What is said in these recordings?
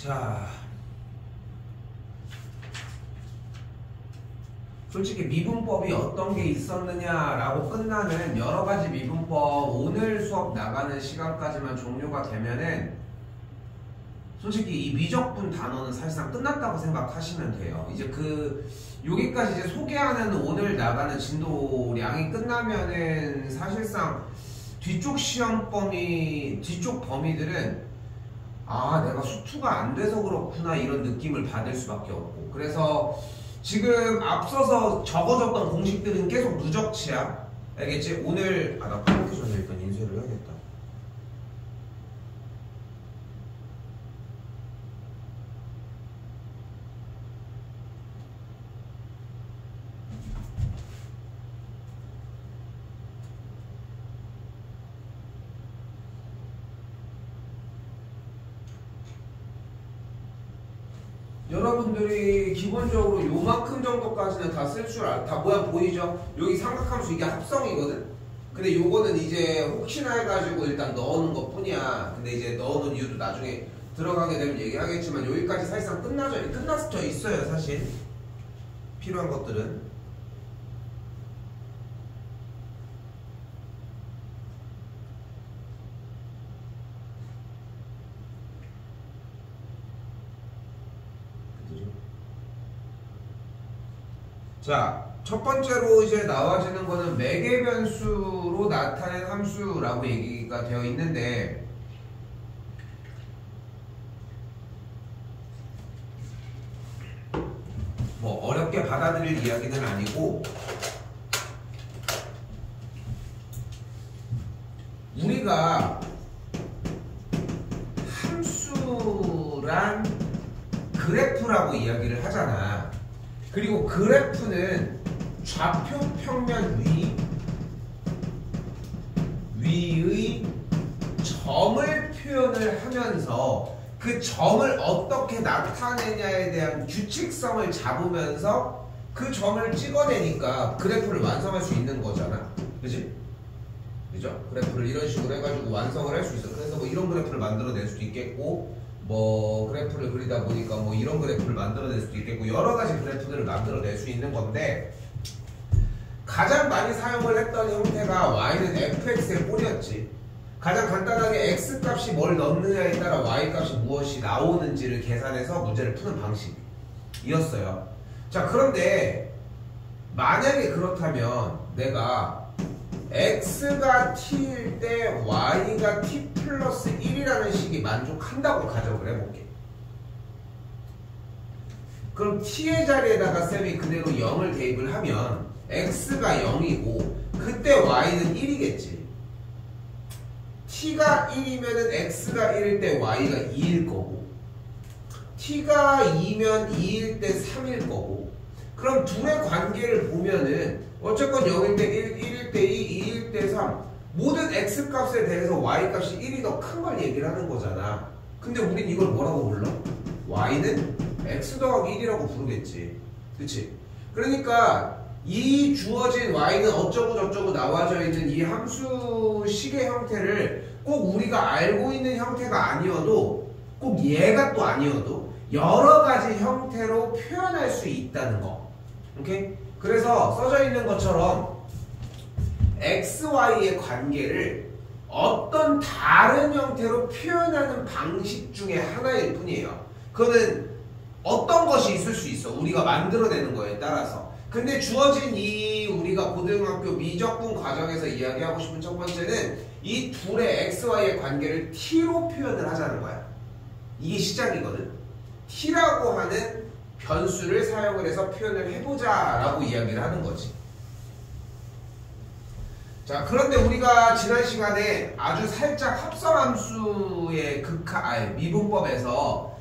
자, 솔직히 미분법이 어떤 게 있었느냐라고 끝나는 여러 가지 미분법 오늘 수업 나가는 시간까지만 종료가 되면은 솔직히 이 미적분 단어는 사실상 끝났다고 생각하시면 돼요. 이제 여기까지 이제 소개하는 오늘 나가는 진도량이 끝나면은 사실상 뒤쪽 범위들은 내가 수투가 안 돼서 그렇구나 이런 느낌을 받을 수밖에 없고, 그래서 지금 앞서서 적어줬던 공식들은 계속 누적치야. 알겠지? 오늘 나 파악하기 전에 일단 인쇄를 해야겠다. 여러분들이 기본적으로 요만큼 정도까지는 다 쓸 줄 다 모양 보이죠? 여기 삼각함수 이게 합성이거든? 근데 요거는 이제 혹시나 해가지고 일단 넣어놓은 것 뿐이야. 근데 이제 넣어놓은 이유도 나중에 들어가게 되면 얘기하겠지만 여기까지 사실상 끝났어 있어요 사실 필요한 것들은. 자, 첫 번째로 이제 나와지는 거는 매개 변수로 나타낸 함수라고 얘기가 되어 있는데, 뭐 어렵게 받아들일 이야기는 아니고, 우리가 함수란 그래프라고 이야기를 하잖아. 그리고 그래프는 좌표 평면 위의 점을 표현을 하면서 그 점을 어떻게 나타내냐에 대한 규칙성을 잡으면서 그 점을 찍어내니까 그래프를 완성할 수 있는 거잖아. 그지? 그죠? 그래프를 이런 식으로 해가지고 완성을 할 수 있어. 그래서 뭐 이런 그래프를 만들어낼 수도 있겠고, 뭐 그래프를 그리다 보니까 뭐 이런 그래프를 만들어낼 수도 있겠고, 여러 가지 그래프들을 만들어낼 수 있는 건데, 가장 많이 사용을 했던 형태가 y는 fx의 꼴이었지. 가장 간단하게 x 값이 뭘 넣느냐에 따라 y 값이 무엇이 나오는지를 계산해서 문제를 푸는 방식이었어요. 자, 그런데 만약에 그렇다면 내가 x가 t일 때 y가 t 플러스 1이라는 식이 만족한다고 가정을 해볼게. 그럼 t의 자리에다가 쌤이 그대로 0을 대입을 하면 x가 0이고 그때 y는 1이겠지. t가 1이면은 x가 1일 때 y가 2일 거고, t가 2면 2일 때 3일 거고, 그럼 둘의 관계를 보면은 어쨌건 0일 때 1일 때 2, 2일 때 3, 모든 x값에 대해서 y값이 1이 더 큰 걸 얘기를 하는 거잖아. 근데 우린 이걸 뭐라고 불러? y는 x 더하기 1이라고 부르겠지. 그치? 그러니까 이 주어진 y는 어쩌고 저쩌고 나와져 있는 이 함수식의 형태를 꼭 우리가 알고 있는 형태가 아니어도, 꼭 얘가 또 아니어도 여러 가지 형태로 표현할 수 있다는 거. 오케이? 그래서 써져 있는 것처럼 XY의 관계를 어떤 다른 형태로 표현하는 방식 중에 하나일 뿐이에요. 그거는 어떤 것이 있을 수 있어. 우리가 만들어내는 거에 따라서. 근데 주어진 이 우리가 고등학교 미적분 과정에서 이야기하고 싶은 첫 번째는 이 둘의 XY의 관계를 T로 표현을 하자는 거야. 이게 시작이거든. T라고 하는 변수를 사용을 해서 표현을 해보자 라고 이야기를 하는 거지. 자, 그런데 우리가 지난 시간에 아주 살짝 합성함수의 미분법에서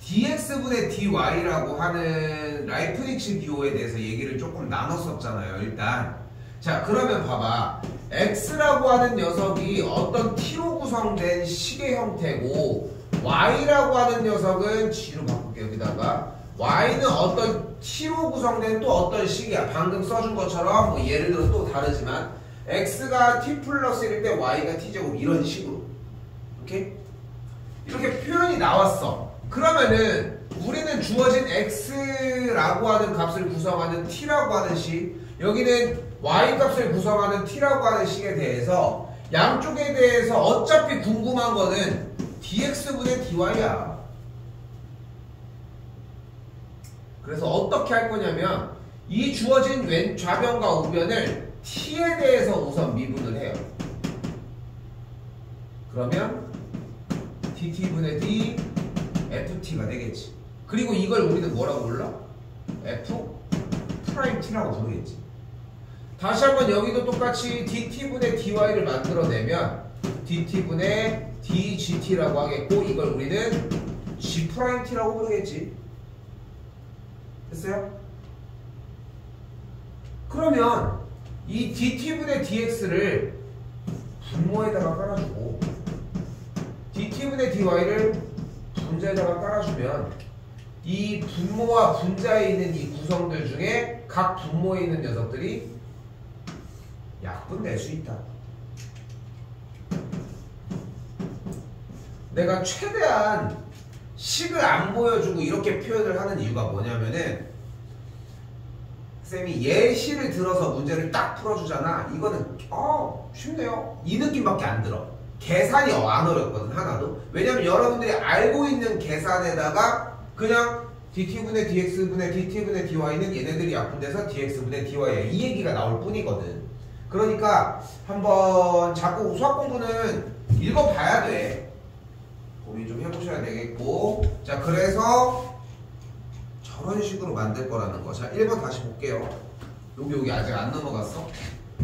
dx분의 dy라고 하는 라이프니츠 기호에 대해서 얘기를 조금 나눴었잖아요. 일단 자, 그러면 봐봐. x라고 하는 녀석이 어떤 t로 구성된 식의 형태고, y라고 하는 녀석은 g로 바꿀게. 여기다가 y는 어떤 t로 구성된 또 어떤 식이야. 방금 써준 것처럼 뭐 예를 들어 또 다르지만 x가 t 플러스 1일 때 y가 t제곱 이런 식으로. 오케이? 이렇게 표현이 나왔어. 그러면은 우리는 주어진 x라고 하는 값을 구성하는 t라고 하는 식, 여기는 y 값을 구성하는 t라고 하는 식에 대해서 양쪽에 대해서 어차피 궁금한 거는 dx분의 dy야. 그래서 어떻게 할 거냐면 이 주어진 왼 좌변과 우변을 t에 대해서 우선 미분을 해요. 그러면 dt분의 d ft가 되겠지. 그리고 이걸 우리는 뭐라고 불러? f 프라임 t라고 부르겠지. 다시 한번 여기도 똑같이 dt분의 dy를 만들어내면 dt분의 dgt라고 하겠고, 이걸 우리는 g 프라임 t라고 부르겠지. 됐어요? 그러면 이 dt분의 dx를 분모에다가 깔아주고 dt분의 dy를 분자에다가 깔아주면 이 분모와 분자에 있는 이 구성들 중에 각 분모에 있는 녀석들이 약분 낼 수 있다. 내가 최대한 식을 안 보여주고 이렇게 표현을 하는 이유가 뭐냐면은, 쌤이 예시를 들어서 문제를 딱 풀어주잖아. 이거는 쉽네요, 이 느낌밖에 안 들어. 계산이 안 어렵거든, 하나도. 왜냐면 여러분들이 알고 있는 계산에다가 그냥 dt분의 dx분의 dt분의 dy는 얘네들이 약분돼서 dx분의 dy야, 이 얘기가 나올 뿐이거든. 그러니까 한번 자꾸 수학 공부는 읽어봐야 돼. 고민 좀 해보셔야 되겠고. 자, 그래서 저런 식으로 만들 거라는 거. 자, 1번 다시 볼게요. 여기 아직 안 넘어갔어?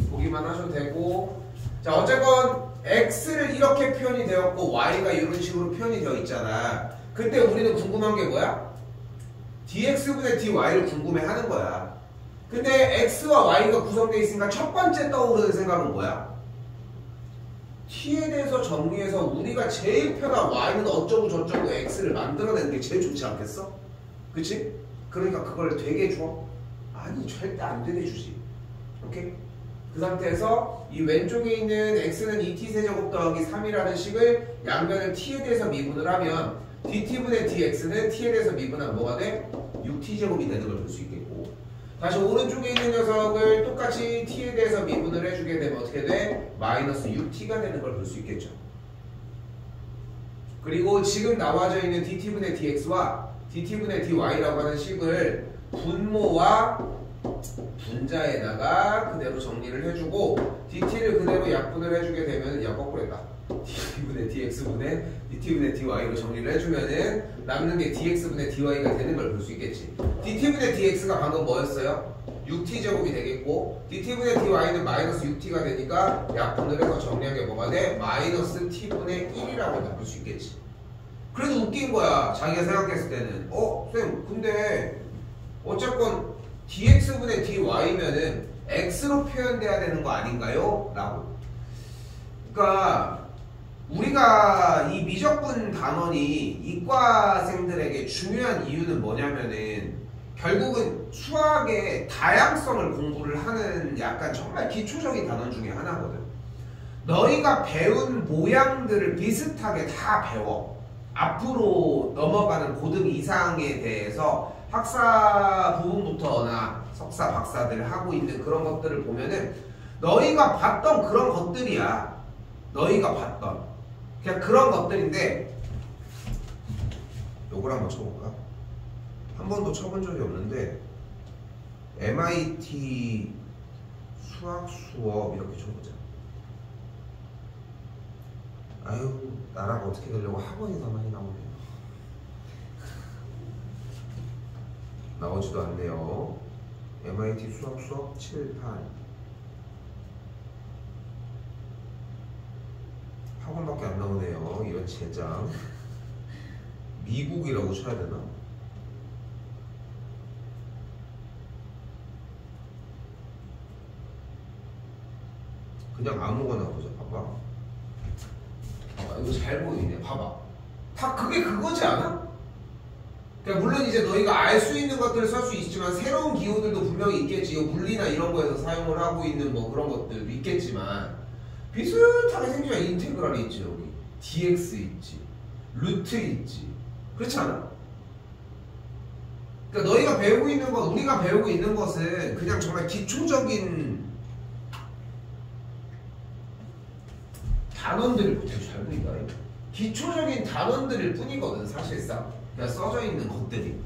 보기만 하셔도 되고. 자, 어쨌건 x를 이렇게 표현이 되었고 y가 이런 식으로 표현이 되어 있잖아. 그때 우리는 궁금한 게 뭐야? dx분의 dy를 궁금해하는 거야. 근데 x와 y가 구성되어 있으니까 첫 번째 떠오르는 생각은 뭐야? t에 대해서 정리해서 우리가 제일 편한 y는 어쩌고 저쩌고 x를 만들어내는 게 제일 좋지 않겠어? 그치? 그러니까 그걸 되게 줘? 아니, 절대 안 되게 주지. 오케이? 그 상태에서 이 왼쪽에 있는 x는 2t세제곱 더하기 3이라는 식을 양변을 t에 대해서 미분을 하면 dt분의 dx는 t에 대해서 미분하면 뭐가 돼? 6t제곱이 되는 걸 볼 수 있겠고, 다시 오른쪽에 있는 녀석을 똑같이 t에 대해서 미분을 해주게 되면 어떻게 돼? 마이너스 6t가 되는 걸 볼 수 있겠죠. 그리고 지금 나와져 있는 dt분의 dx와 dt분의 dy라고 하는 식을 분모와 분자에다가 그대로 정리를 해주고 dt를 그대로 약분을 해주게 되면, 거꾸로 했다. dt분의 dx분의 dt분의 dy로 정리를 해주면은 남는 게 dx분의 dy가 되는 걸 볼 수 있겠지. dt분의 dx가 방금 뭐였어요? 6t제곱이 되겠고 dt분의 dy는 마이너스 6t가 되니까 약분을 해서 정리한 게 뭐가 돼? 마이너스 t분의 1이라고 볼 수 있겠지. 그래도 웃긴 거야, 자기가 생각했을 때는. 쌤, 근데 어쨌건 dx분의 dy면은 x로 표현돼야 되는 거 아닌가요? 라고. 그러니까 우리가 이 미적분 단원이 이과생들에게 중요한 이유는 뭐냐면은 결국은 수학의 다양성을 공부를 하는 약간 정말 기초적인 단원 중에 하나거든. 너희가 배운 모양들을 비슷하게 다 배워. 앞으로 넘어가는 고등 이상에 대해서 학사 부분부터나 석사, 박사들 하고 있는 그런 것들을 보면은 너희가 봤던 그런 것들이야. 너희가 봤던 그냥 그런 것들인데, 요걸 한번 쳐볼까? 한 번도 쳐본 적이 없는데 MIT 수학 수업 이렇게 쳐보자. 아유, 나라가 어떻게 되려고 학원이 더 많이 나오네요. 나오지도 않네요. MIT 수학 수업 7, 8 학원밖에 안 나오네요. 이런 제장. 미국이라고 쳐야 되나? 그냥 아무거나 보자. 봐봐. 이거 잘 보이네. 봐봐. 다 그게 그거지 않아? 그러니까 물론 이제 너희가 알 수 있는 것들을 쓸 수 있지만 새로운 기호들도 분명히 있겠지. 물리나 이런 거에서 사용을 하고 있는 뭐 그런 것들도 있겠지만 비슷하게 생긴 인테그랄이 있지. 여기 dx 있지, 루트 있지, 그렇지 않아? 그러니까 너희가 배우고 있는 것, 우리가 배우고 있는 것은 그냥 정말 기초적인 단원들을 잘 보인다. 기초적인 단원들일 뿐이거든 사실상. 그냥 써져 있는 것들이.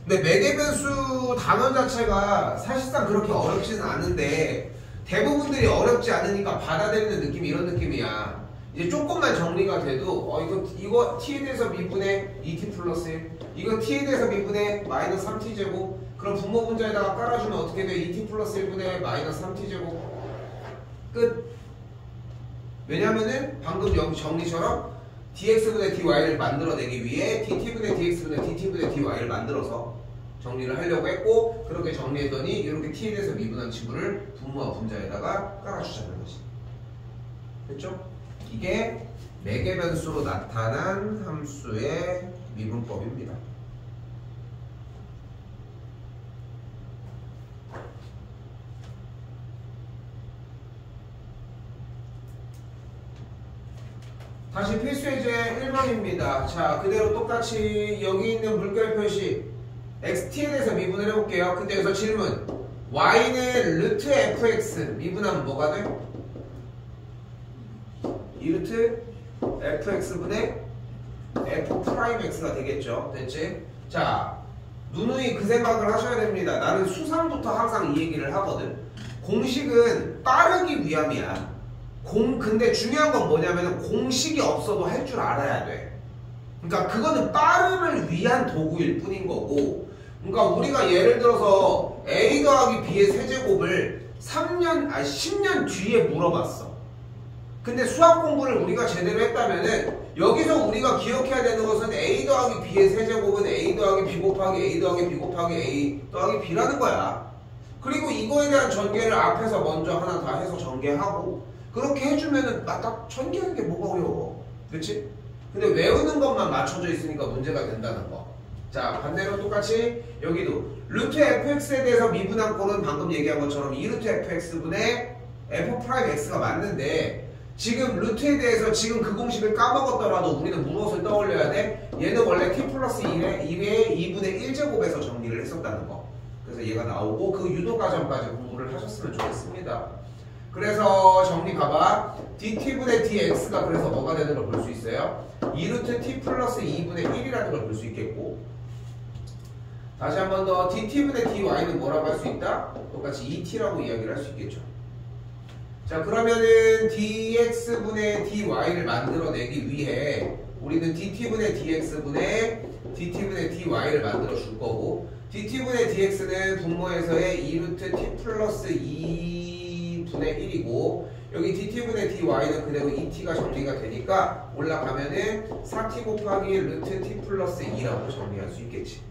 근데 매개변수 단원 자체가 사실상 그렇게 어렵지는 않은데 대부분들이 어렵지 않으니까 받아들이는 느낌이 이런 느낌이야. 이제 조금만 정리가 돼도 이거 t에 대해서 미분의 2t 플러스 1, 이거 t에 대해서 미분의 마이너스 3t 제곱. 그럼 분모 분자에다가 깔아주면 어떻게 돼? 2t 플러스 1분의 마이너스 3t 제곱. 끝. 왜냐면은 방금 여기 정리처럼 dx분의 dy를 만들어내기 위해 dt분의 dx분의 dt분의 dy를 만들어서 정리를 하려고 했고, 그렇게 정리했더니 이렇게 t에 대해서 미분한 친구를 분모와 분자에다가 깔아주자는 거지. 됐죠? 이게 매개변수로 나타난 함수의 미분법입니다. 다시 필수예제 1번입니다. 자, 그대로 똑같이 여기 있는 물결 표시 xt에 대해서 미분을 해볼게요. 근데 여기서 질문, y는 루트 fx 미분하면 뭐가 돼? 2루트 fx분의 f'x가 되겠죠. 됐지? 자, 누누이 그 생각을 하셔야 됩니다. 나는 수상부터 항상 이 얘기를 하거든. 공식은 빠르기 위함이야. 근데 중요한 건 뭐냐면 공식이 없어도 할 줄 알아야 돼. 그러니까 그거는 빠름을 위한 도구일 뿐인 거고, 그러니까 우리가 예를 들어서 a 더하기 b의 세제곱을 10년 뒤에 물어봤어. 근데 수학 공부를 우리가 제대로 했다면은 여기서 우리가 기억해야 되는 것은 a 더하기 b의 세제곱은 a 더하기 b 곱하기 a 더하기 b 곱하기 a 더하기 b라는 거야. 그리고 이거에 대한 전개를 앞에서 먼저 하나 다 해서 전개하고, 그렇게 해주면은 딱 전개하는 게 뭐가 어려워. 그렇지? 근데 외우는 것만 맞춰져 있으니까 문제가 된다는 거. 자, 반대로 똑같이 여기도 루트 fx에 대해서 미분한 꼴은 방금 얘기한 것처럼 2루트 fx분의 f'x가 맞는데, 지금 루트에 대해서 지금 그 공식을 까먹었더라도 우리는 무엇을 떠올려야 돼? 얘는 원래 t 플러스 1에 2분의 1제곱에서 정리를 했었다는 거. 그래서 얘가 나오고 그 유도 과정까지 공부를 하셨으면 좋겠습니다. 그래서 정리 봐봐. dt분의 dx가 그래서 뭐가 되는 걸 볼 수 있어요? 2루트 t 플러스 2분의 1이라는 걸 볼 수 있겠고, 다시 한 번 더 dt분의 dy는 뭐라고 할 수 있다? 똑같이 2t라고 이야기를 할 수 있겠죠. 자, 그러면은 dx분의 dy를 만들어내기 위해 우리는 dt분의 dx분의 dt분의 dy를 만들어 줄 거고, dt분의 dx는 분모에서의 2루트 t 플러스 2분의 1이고, 여기 dt분의 dy는 그대로 2t가 정리가 되니까 올라가면은 4t 곱하기 루트 t 플러스 2라고 정리할 수 있겠지.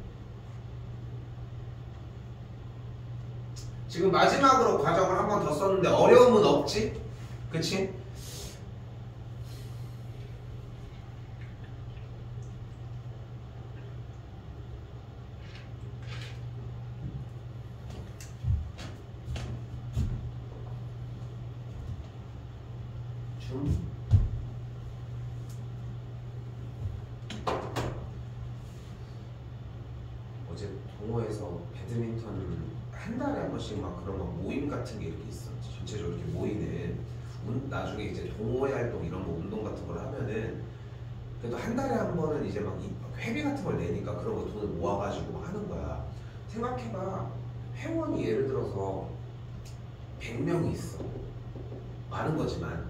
지금 마지막으로 과정을 한 번 더 썼는데 어려움은 없지? 그치? 어제 동호회에서 배드민턴 한 달에 한 번씩 막 그런 거 모임 같은 게 이렇게 있어. 전체적으로 이렇게 모이는. 나중에 이제 동호회 활동 이런 거 운동 같은 걸 하면은 그래도 한 달에 한 번은 이제 막 회비 같은 걸 내니까 그런 거 돈을 모아가지고 막 하는 거야. 생각해봐. 회원이 예를 들어서 100명이 있어. 많은 거지만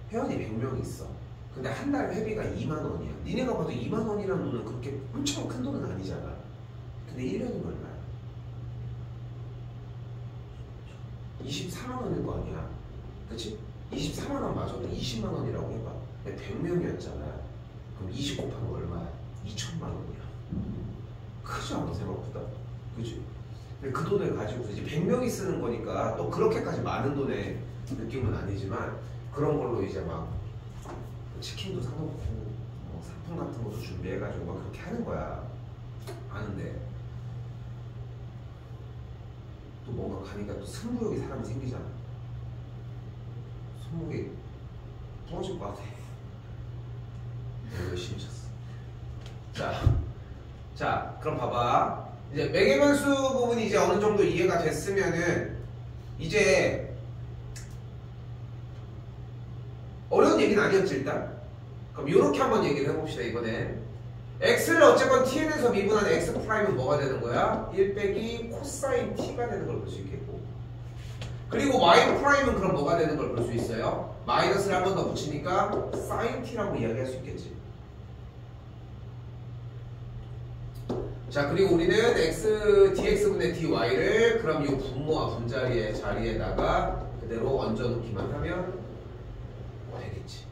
회원이 100명이 있어. 근데 한 달 회비가 2만 원이야. 니네가 봐도 2만 원이라는 돈은 그렇게 엄청 큰 돈은 아니잖아. 근데 1년이면 얼마야? 24만 원일 거 아니야. 그치? 24만 원 마저도 20만 원이라고 해봐. 근데 100명이었잖아. 그럼 20 곱하면 얼마야? 2천만 원이야. 크지 않아, 생각보다? 그치? 근데 그 돈을 가지고서 이제 100명이 쓰는 거니까 또 그렇게까지 많은 돈의 느낌은 아니지만, 그런 걸로 이제 막 치킨도 사놓고 뭐 상품 같은 것도 준비해가지고 막 그렇게 하는 거야. 아는데 또 뭔가 가니까 또 승부욕이 사람이 생기잖아. 손목이 부러질 것 같아. 열심히 쳤어. 자, 그럼 봐봐. 이제 매개변수 부분이 이제 어느 정도 이해가 됐으면은 이제 어려운 얘기는 아니었지 일단. 그럼 이렇게 한번 얘기를 해봅시다 이번엔. x를 어쨌건 tn에서 미분한 x 프라임은 뭐가 되는 거야? 1 빼기 코사인 t가 되는 걸 볼 수 있겠고, 그리고 y 프라임은 그럼 뭐가 되는 걸 볼 수 있어요? 마이너스를 한 번 더 붙이니까 사인 t라고 이야기할 수 있겠지. 자, 그리고 우리는 x dx분의 dy를 그럼 이 분모와 분자리의 자리에다가 그대로 얹어놓기만 하면 되겠지.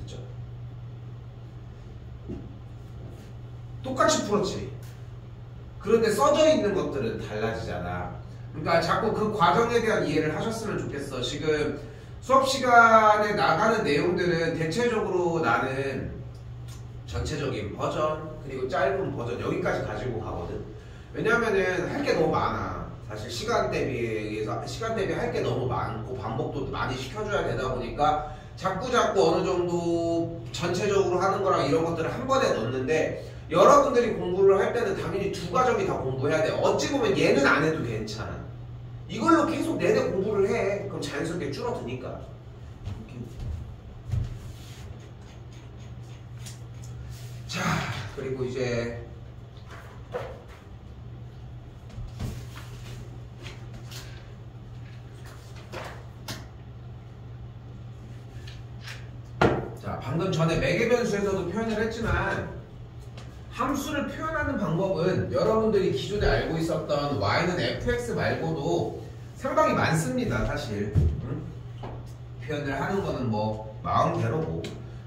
됐죠? 똑같이 풀었지. 그런데 써져 있는 것들은 달라지잖아. 그러니까 자꾸 그 과정에 대한 이해를 하셨으면 좋겠어. 지금 수업 시간에 나가는 내용들은 대체적으로 나는 전체적인 버전 그리고 짧은 버전 여기까지 가지고 가거든. 왜냐면은 할 게 너무 많아. 사실 시간 대비 할 게 너무 많고 반복도 많이 시켜줘야 되다 보니까 자꾸 어느 정도 전체적으로 하는 거랑 이런 것들을 한 번에 넣는데, 여러분들이 공부를 할 때는 당연히 두 과정이 다 공부해야 돼. 어찌 보면 얘는 안 해도 괜찮아. 이걸로 계속 내내 공부를 해. 그럼 자연스럽게 줄어드니까. 자, 그리고 이제 방금 전에 매개변수에서도 표현을 했지만 함수를 표현하는 방법은 여러분들이 기존에 알고 있었던 y는 fx 말고도 상당히 많습니다. 사실 표현을 하는 거는 뭐 마음대로고.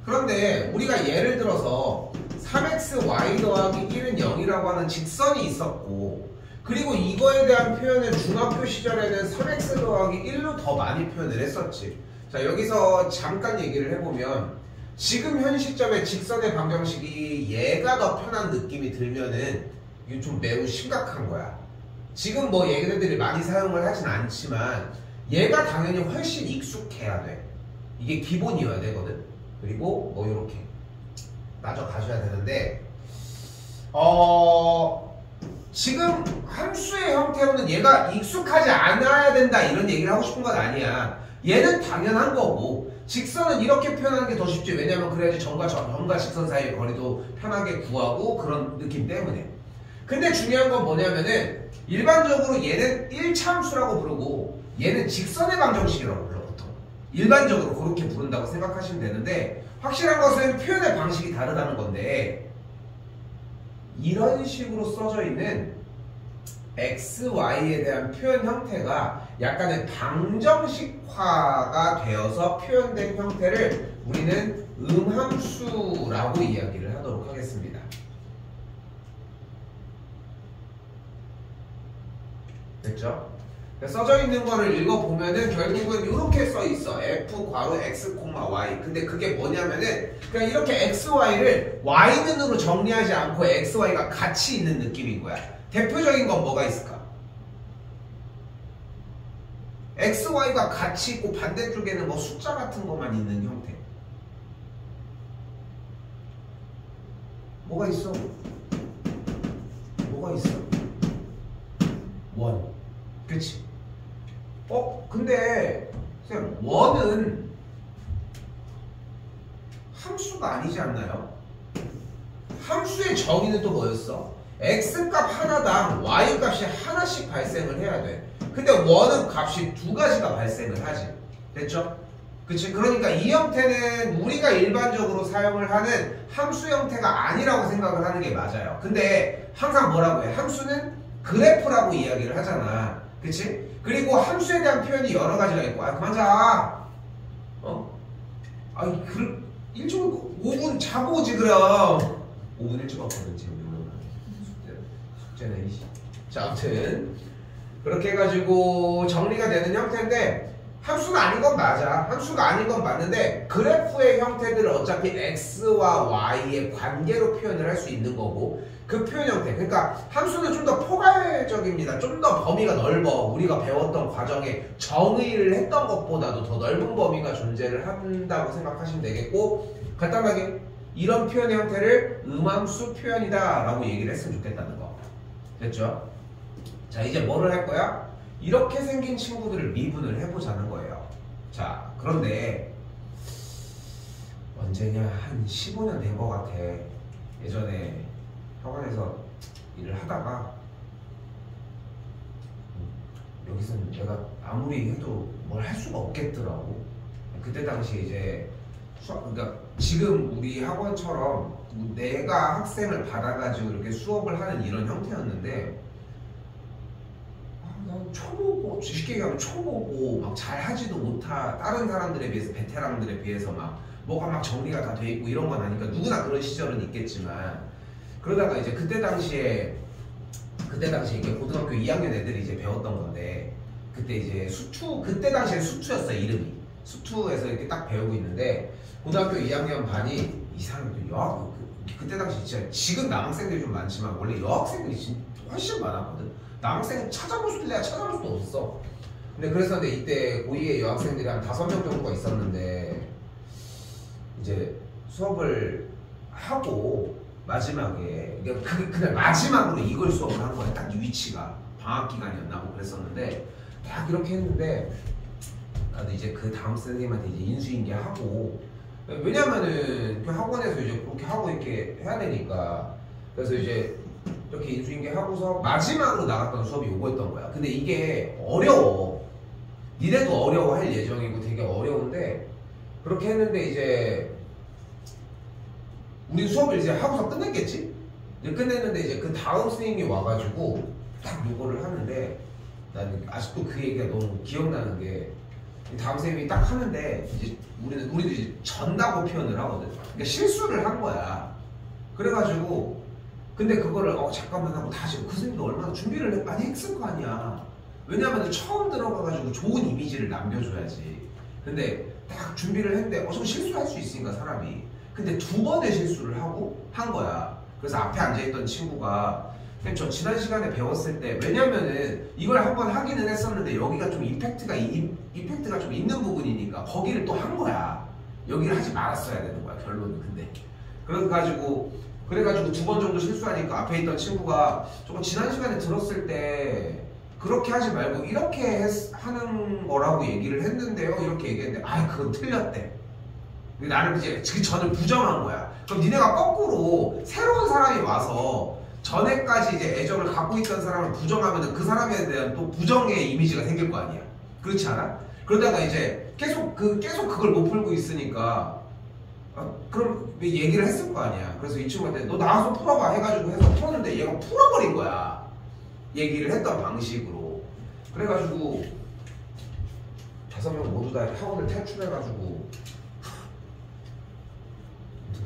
그런데 우리가 예를 들어서 3xy 더하기 1은 0이라고 하는 직선이 있었고, 그리고 이거에 대한 표현을 중학교 시절에는 3x 더하기 1로 더 많이 표현을 했었지. 자, 여기서 잠깐 얘기를 해보면 지금 현 시점에 직선의 방정식이 얘가 더 편한 느낌이 들면은 이게 좀 매우 심각한 거야. 지금 뭐 얘네들이 많이 사용을 하진 않지만 얘가 당연히 훨씬 익숙해야 돼. 이게 기본이어야 되거든. 그리고 뭐 이렇게 따져가셔야 되는데 지금 함수의 형태로는 얘가 익숙하지 않아야 된다 이런 얘기를 하고 싶은 건 아니야. 얘는 당연한 거고 직선은 이렇게 표현하는 게 더 쉽지. 왜냐면 그래야지 점과 직선 사이의 거리도 편하게 구하고 그런 느낌 때문에. 근데 중요한 건 뭐냐면은 일반적으로 얘는 1차함수라고 부르고 얘는 직선의 방정식이라고 불러. 보통 일반적으로 그렇게 부른다고 생각하시면 되는데, 확실한 것은 표현의 방식이 다르다는 건데, 이런 식으로 써져 있는 x, y에 대한 표현 형태가 약간의 방정식화가 되어서 표현된 형태를 우리는 음함수라고 이야기를 하도록 하겠습니다. 됐죠? 써져 있는 거를 읽어보면은 결국은 이렇게 써 있어. f 괄호 x, y. 근데 그게 뭐냐면은 그냥 이렇게 x, y를 y는으로 정리하지 않고 x, y가 같이 있는 느낌인 거야. 대표적인 건 뭐가 있을까? x, y가 같이 있고 반대쪽에는 뭐 숫자 같은 것만 있는 형태. 뭐가 있어? 뭐가 있어? 원. 그치? 근데 쌤, 원은 함수가 아니지 않나요? 함수의 정의는 또 뭐였어? x값 하나당 y값이 하나씩 발생을 해야 돼. 근데 원은 값이 두 가지가 발생을 하지. 됐죠? 그치? 그러니까 이 형태는 우리가 일반적으로 사용을 하는 함수 형태가 아니라고 생각을 하는 게 맞아요. 근데 항상 뭐라고 해? 함수는 그래프라고 이야기를 하잖아. 그치? 그리고 함수에 대한 표현이 여러 가지가 있고, 그만 자. 일찍 5분 자고 오지 그럼. 5분 일찍 왔거든 지금. 숙제네. 자, 아무튼 그렇게 해가지고 정리가 되는 형태인데, 함수가 아닌 건 맞아. 함수가 아닌 건 맞는데 그래프의 형태들을 어차피 x와 y의 관계로 표현을 할 수 있는 거고 그 표현 형태. 그러니까 함수는 좀 더 포괄적입니다. 좀 더 범위가 넓어. 우리가 배웠던 과정에 정의를 했던 것보다도 더 넓은 범위가 존재를 한다고 생각하시면 되겠고 간단하게 이런 표현의 형태를 음함수 표현이다 라고 얘기를 했으면 좋겠다는 거. 됐죠? 자, 이제 뭐를 할 거야? 이렇게 생긴 친구들을 미분을 해보자는 거예요. 자, 그런데 언제냐? 한 15년 된 것 같아. 예전에 학원에서 일을 하다가 여기서는 내가 아무리 해도 뭘 할 수가 없겠더라고. 그때 당시에 이제 그러니까 지금 우리 학원처럼 내가 학생을 받아가지고 이렇게 수업을 하는 이런 형태였는데 난 초보고 쉽게 얘기하면 초보고 막 잘하지도 못하 다른 사람들에 비해서 베테랑들에 비해서 막 뭐가 막 정리가 다 돼 있고 이런 건 아니까 누구나 그런 시절은 있겠지만 그러다가 이제 그때 당시에 이게 고등학교 2학년 애들이 이제 배웠던 건데 그때 이제 수투 그때 당시에 수투였어 이름이 수투에서 이렇게 딱 배우고 있는데 고등학교 2학년 반이 이상하게도 그때 당시 진짜 지금 남학생들이 좀 많지만 원래 여학생들이 진짜 훨씬 많았거든. 남학생 찾아볼 수도 없었어. 근데 그랬었는데 이때 고2의 여학생들이 한 5명 정도가 있었는데 이제 수업을 하고 마지막에 그날 마지막으로 이걸 수업을 한 거야. 딱 위치가 방학 기간이었나 뭐 그랬었는데 딱 이렇게 했는데 나도 이제 그 다음 선생님한테 이제 인수인계하고 왜냐면은 그 학원에서 이제 그렇게 하고 이렇게 해야 되니까 그래서 이제 이렇게 인수인계하고서 마지막으로 나갔던 수업이 요거였던 거야. 근데 이게 어려워. 니네도 어려워할 예정이고 되게 어려운데 그렇게 했는데 이제 우리 수업을 이제 하고서 끝냈겠지? 이제 끝냈는데 이제 그 다음 선생님이 와가지고 딱 요거를 하는데 나는 아직도 그 얘기가 너무 기억나는 게 다음 선생님이 딱 하는데 이제 우리도 이제 전다고 표현을 하거든. 그러니까 실수를 한 거야. 그래가지고 근데 그거를 잠깐만 하고 다시 그 선생님도 얼마나 준비를 많이 했을 거 아니야. 왜냐면 처음 들어가가지고 좋은 이미지를 남겨줘야지. 근데 딱 준비를 했는데 좀 실수할 수 있으니까 사람이. 근데 2번의 실수를 하고 한 거야. 그래서 앞에 앉아있던 친구가 저 지난 시간에 배웠을 때 왜냐면은 이걸 한번 하기는 했었는데 여기가 좀 이펙트가 좀 있는 부분이니까 거기를 또 한 거야. 여기를 하지 말았어야 되는 거야 결론은. 근데 그래가지고 2번 정도 실수하니까 앞에 있던 친구가 저거 지난 시간에 들었을 때 그렇게 하지 말고 이렇게 하는 거라고 얘기를 했는데요 이렇게 얘기했는데 그건 틀렸대. 나는 이제 그 전을 부정한 거야. 그럼 니네가 거꾸로 새로운 사람이 와서 전에까지 이제 애정을 갖고 있던 사람을 부정하면 그 사람에 대한 또 부정의 이미지가 생길 거 아니야. 그렇지 않아? 그러다가 이제 계속 그걸 못 풀고 있으니까 그럼 얘기를 했을 거 아니야. 그래서 이 친구한테 너 나와서 풀어봐 해가지고 해서 풀었는데 얘가 풀어버린 거야. 얘기를 했던 방식으로. 그래가지고 5명 모두 다 학원을 탈출해가지고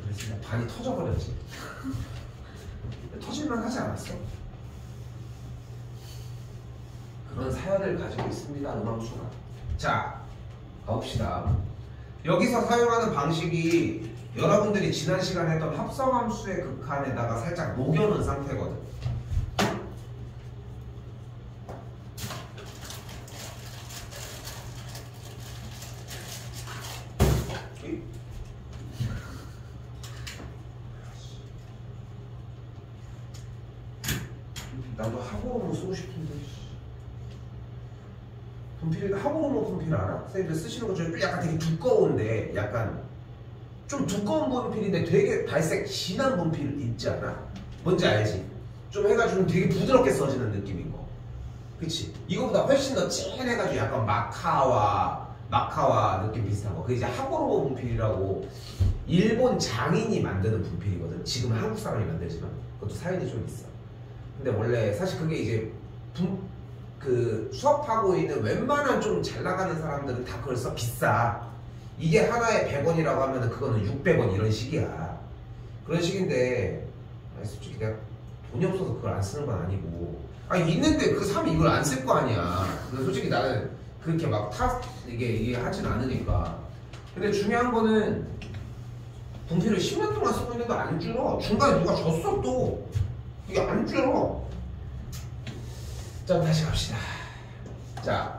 그래서 반이 터져버렸지. 터질만 하지 않았어. 그런 사연을 가지고 있습니다. 음함수가. 자, 가봅시다. 여기서 사용하는 방식이 여러분들이 지난 시간에 했던 합성함수의 극한에다가 살짝 녹여놓은 상태거든. 나도 하고로모 쓰고 싶은데 하고로모 분필 알아? 선생님들 쓰시는 것 중에 약간 되게 두꺼운데 약간 좀 두꺼운 분필인데 되게 발색 진한 분필 있지 않아? 뭔지 알지? 좀 해가지고 되게 부드럽게 써지는 느낌인 거. 그치? 이거보다 훨씬 더 찐해가지고 약간 마카와 느낌 비슷한 거. 그게 이제 하고로모 분필이라고 일본 장인이 만드는 분필이거든. 지금은 한국 사람이 만들지만 그것도 사연이 좀 있어. 근데 원래 사실 그게 이제 그 수업하고 있는 웬만한 좀 잘 나가는 사람들은 다 그걸 써. 비싸. 이게 하나에 100원이라고 하면 그거는 600원 이런 식이야. 그런 식인데 솔직히 내가 돈이 없어서 그걸 안 쓰는 건 아니고 있는데 그 사람이 이걸 안 쓸 거 아니야. 근데 솔직히 나는 그렇게 막 이게 하진 않으니까. 근데 중요한 거는 분필을 10년 동안 쓰고 있는데 안 줄어. 중간에 누가 줬어 또. 이게 안 줄어. 자, 다시 갑시다. 자,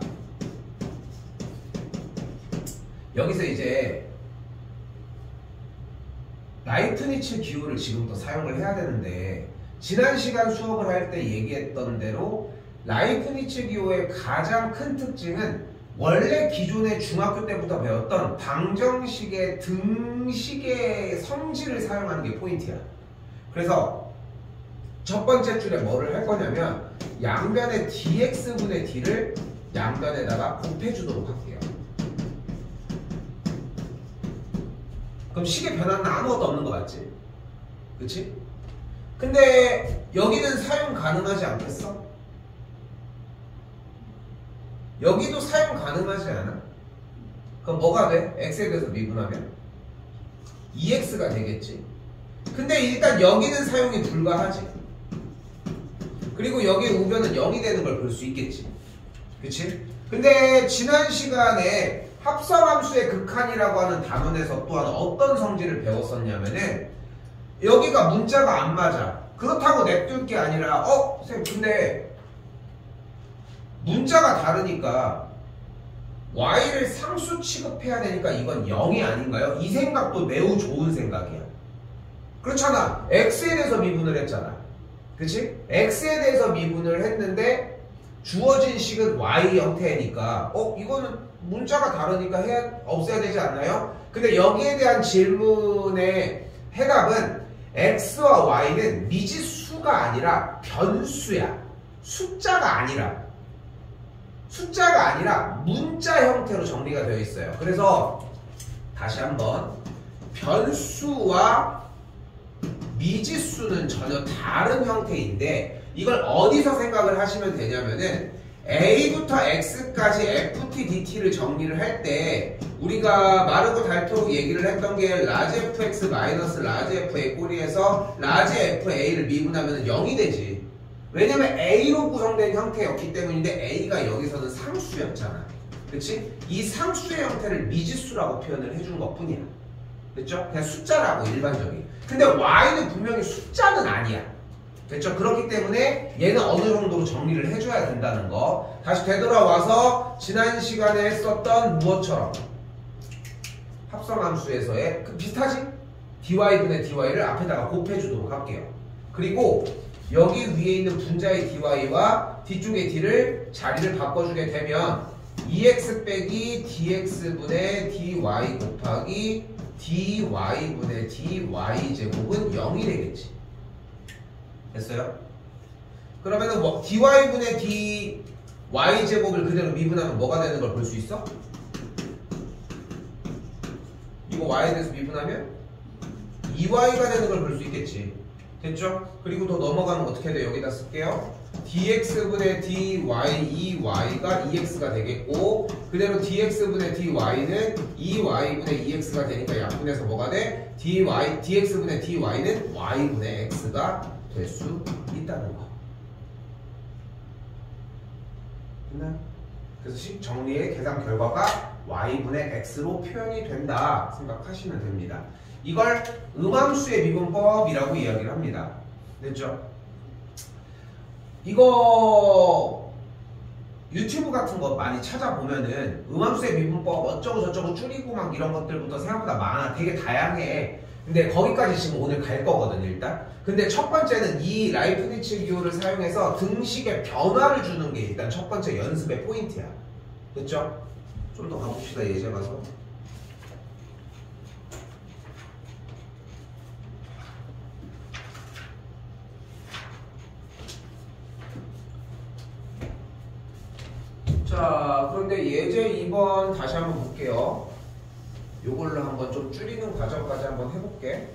여기서 이제 라이프니츠 기호를 지금부터 사용을 해야 되는데, 지난 시간 수업을 할 때 얘기했던 대로 라이프니츠 기호의 가장 큰 특징은 원래 기존의 중학교 때부터 배웠던 방정식의 등식의 성질을 사용하는 게 포인트야. 그래서 첫 번째 줄에 뭐를 할 거냐면 양변의 dx분의 d를 양변에다가 곱해주도록 할게요. 그럼 식의 변화는 아무것도 없는 거 맞지? 그치? 근데 여기는 사용 가능하지 않겠어? 여기도 사용 가능하지 않아? 그럼 뭐가 돼? x에 대해서 미분하면 2x가 되겠지. 근데 일단 여기는 사용이 불가하지. 그리고 여기의 우변은 0이 되는 걸 볼 수 있겠지. 그치? 근데 지난 시간에 합성함수의 극한이라고 하는 단원에서 또한 어떤 성질을 배웠었냐면은 여기가 문자가 안 맞아. 그렇다고 냅둘 게 아니라 선생님 근데 문자가 다르니까 y를 상수 취급해야 되니까 이건 0이 아닌가요? 이 생각도 매우 좋은 생각이야. 그렇잖아. x에 대해서 미분을 했잖아. 그치? x에 대해서 미분을 했는데 주어진 식은 y 형태니까 이거는 문자가 다르니까 없애야 되지 않나요? 근데 여기에 대한 질문의 해답은 x와 y는 미지수가 아니라 변수야. 숫자가 아니라 문자 형태로 정리가 되어 있어요. 그래서 다시 한번 변수와 미지수는 전혀 다른 형태인데 이걸 어디서 생각을 하시면 되냐면은 a부터 x까지 ft dt를 정리를 할 때 우리가 마르고 닳도록 얘기를 했던 게 라지 fx 마이너스 라지 f의 꼬리에서 라지 fa를 미분하면 0이 되지. 왜냐면 a로 구성된 형태였기 때문인데 a가 여기서는 상수였잖아. 그치? 이 상수의 형태를 미지수라고 표현을 해준 것 뿐이야. 됐죠? 그냥 숫자라고 일반적인. 근데 y는 분명히 숫자는 아니야. 됐죠? 그렇기 때문에 얘는 어느 정도로 정리를 해줘야 된다는 거. 다시 되돌아와서 지난 시간에 했었던 무엇처럼 합성함수에서의 비슷하지? dy분의 dy를 앞에다가 곱해주도록 할게요. 그리고 여기 위에 있는 분자의 dy와 뒤쪽의 d를 자리를 바꿔주게 되면 2x 빼기 dx분의 dy 곱하기 dy분의 dy 제곱은 0이 되겠지. 됐어요? 그러면은 dy분의 dy 제곱을 그대로 미분하면 뭐가 되는 걸 볼 수 있어? 이거 y에 대해서 미분하면 2y가 되는 걸 볼 수 있겠지. 됐죠? 그리고 더 넘어가면 어떻게 돼? 여기다 쓸게요. dx분의 dy 2y가 2x가 되겠고 그대로 dx분의 dy는 2y분의 2x가 되니까 약분해서 뭐가 돼? dx분의 dy는 y분의 x가 될 수 있다는 거. 됐나요? 그래서 식 정리의 계산 결과가 y분의 x로 표현이 된다 생각하시면 됩니다. 이걸 음함수의 미분법이라고 이야기를 합니다. 됐죠? 이거 유튜브 같은 거 많이 찾아보면은 음함수의 미분법 어쩌고 저쩌고 줄이고 막 이런 것들부터 생각보다 많아. 되게 다양해. 근데 거기까지 지금 오늘 갈 거거든요, 일단. 근데 첫 번째는 이 라이프니츠 기호를 사용해서 등식의 변화를 주는 게 일단 첫 번째 연습의 포인트야. 됐죠? 좀 더 가봅시다, 예제 가서. 자, 그런데 예제 2번 다시 한번 볼게요. 요걸로 한번 좀 줄이는 과정까지 한번 해볼게.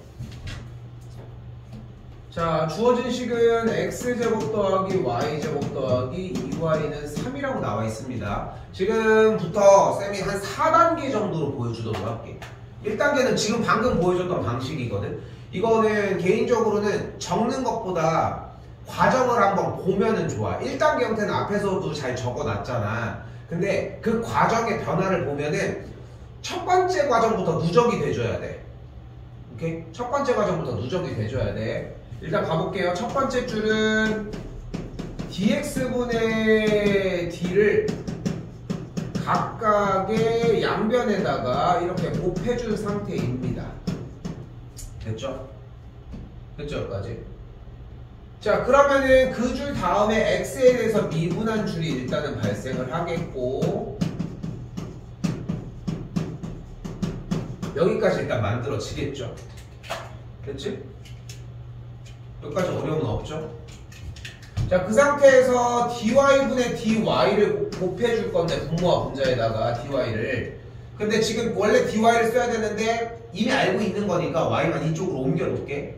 자, 주어진 식은 x제곱 더하기 y제곱 더하기 2y는 3이라고 나와 있습니다. 지금부터 쌤이 한 4단계 정도로 보여주도록 할게. 1단계는 지금 방금 보여줬던 방식이거든. 이거는 개인적으로는 적는 것보다 과정을 한번 보면은 좋아. 1단계 형태는 앞에서도 잘 적어놨잖아. 근데 그 과정의 변화를 보면은 첫 번째 과정부터 누적이 돼줘야 돼. 오케이? 첫 번째 과정부터 누적이 돼줘야 돼. 일단 가볼게요. 첫 번째 줄은 dx분의 d를 각각의 양변에다가 이렇게 곱해준 상태입니다. 됐죠? 됐죠? 여기까지. 자, 그러면은 그 줄 다음에 x에 대해서 미분한 줄이 일단은 발생을 하겠고, 여기까지 일단 만들어지겠죠? 됐지? 여기까지 어려움은 없죠? 자, 그 상태에서 dy분의 dy를 곱해줄 건데, 분모와 분자에다가 dy를. 근데 지금 원래 dy를 써야 되는데 이미 알고 있는 거니까 y만 이쪽으로 옮겨 놓을게.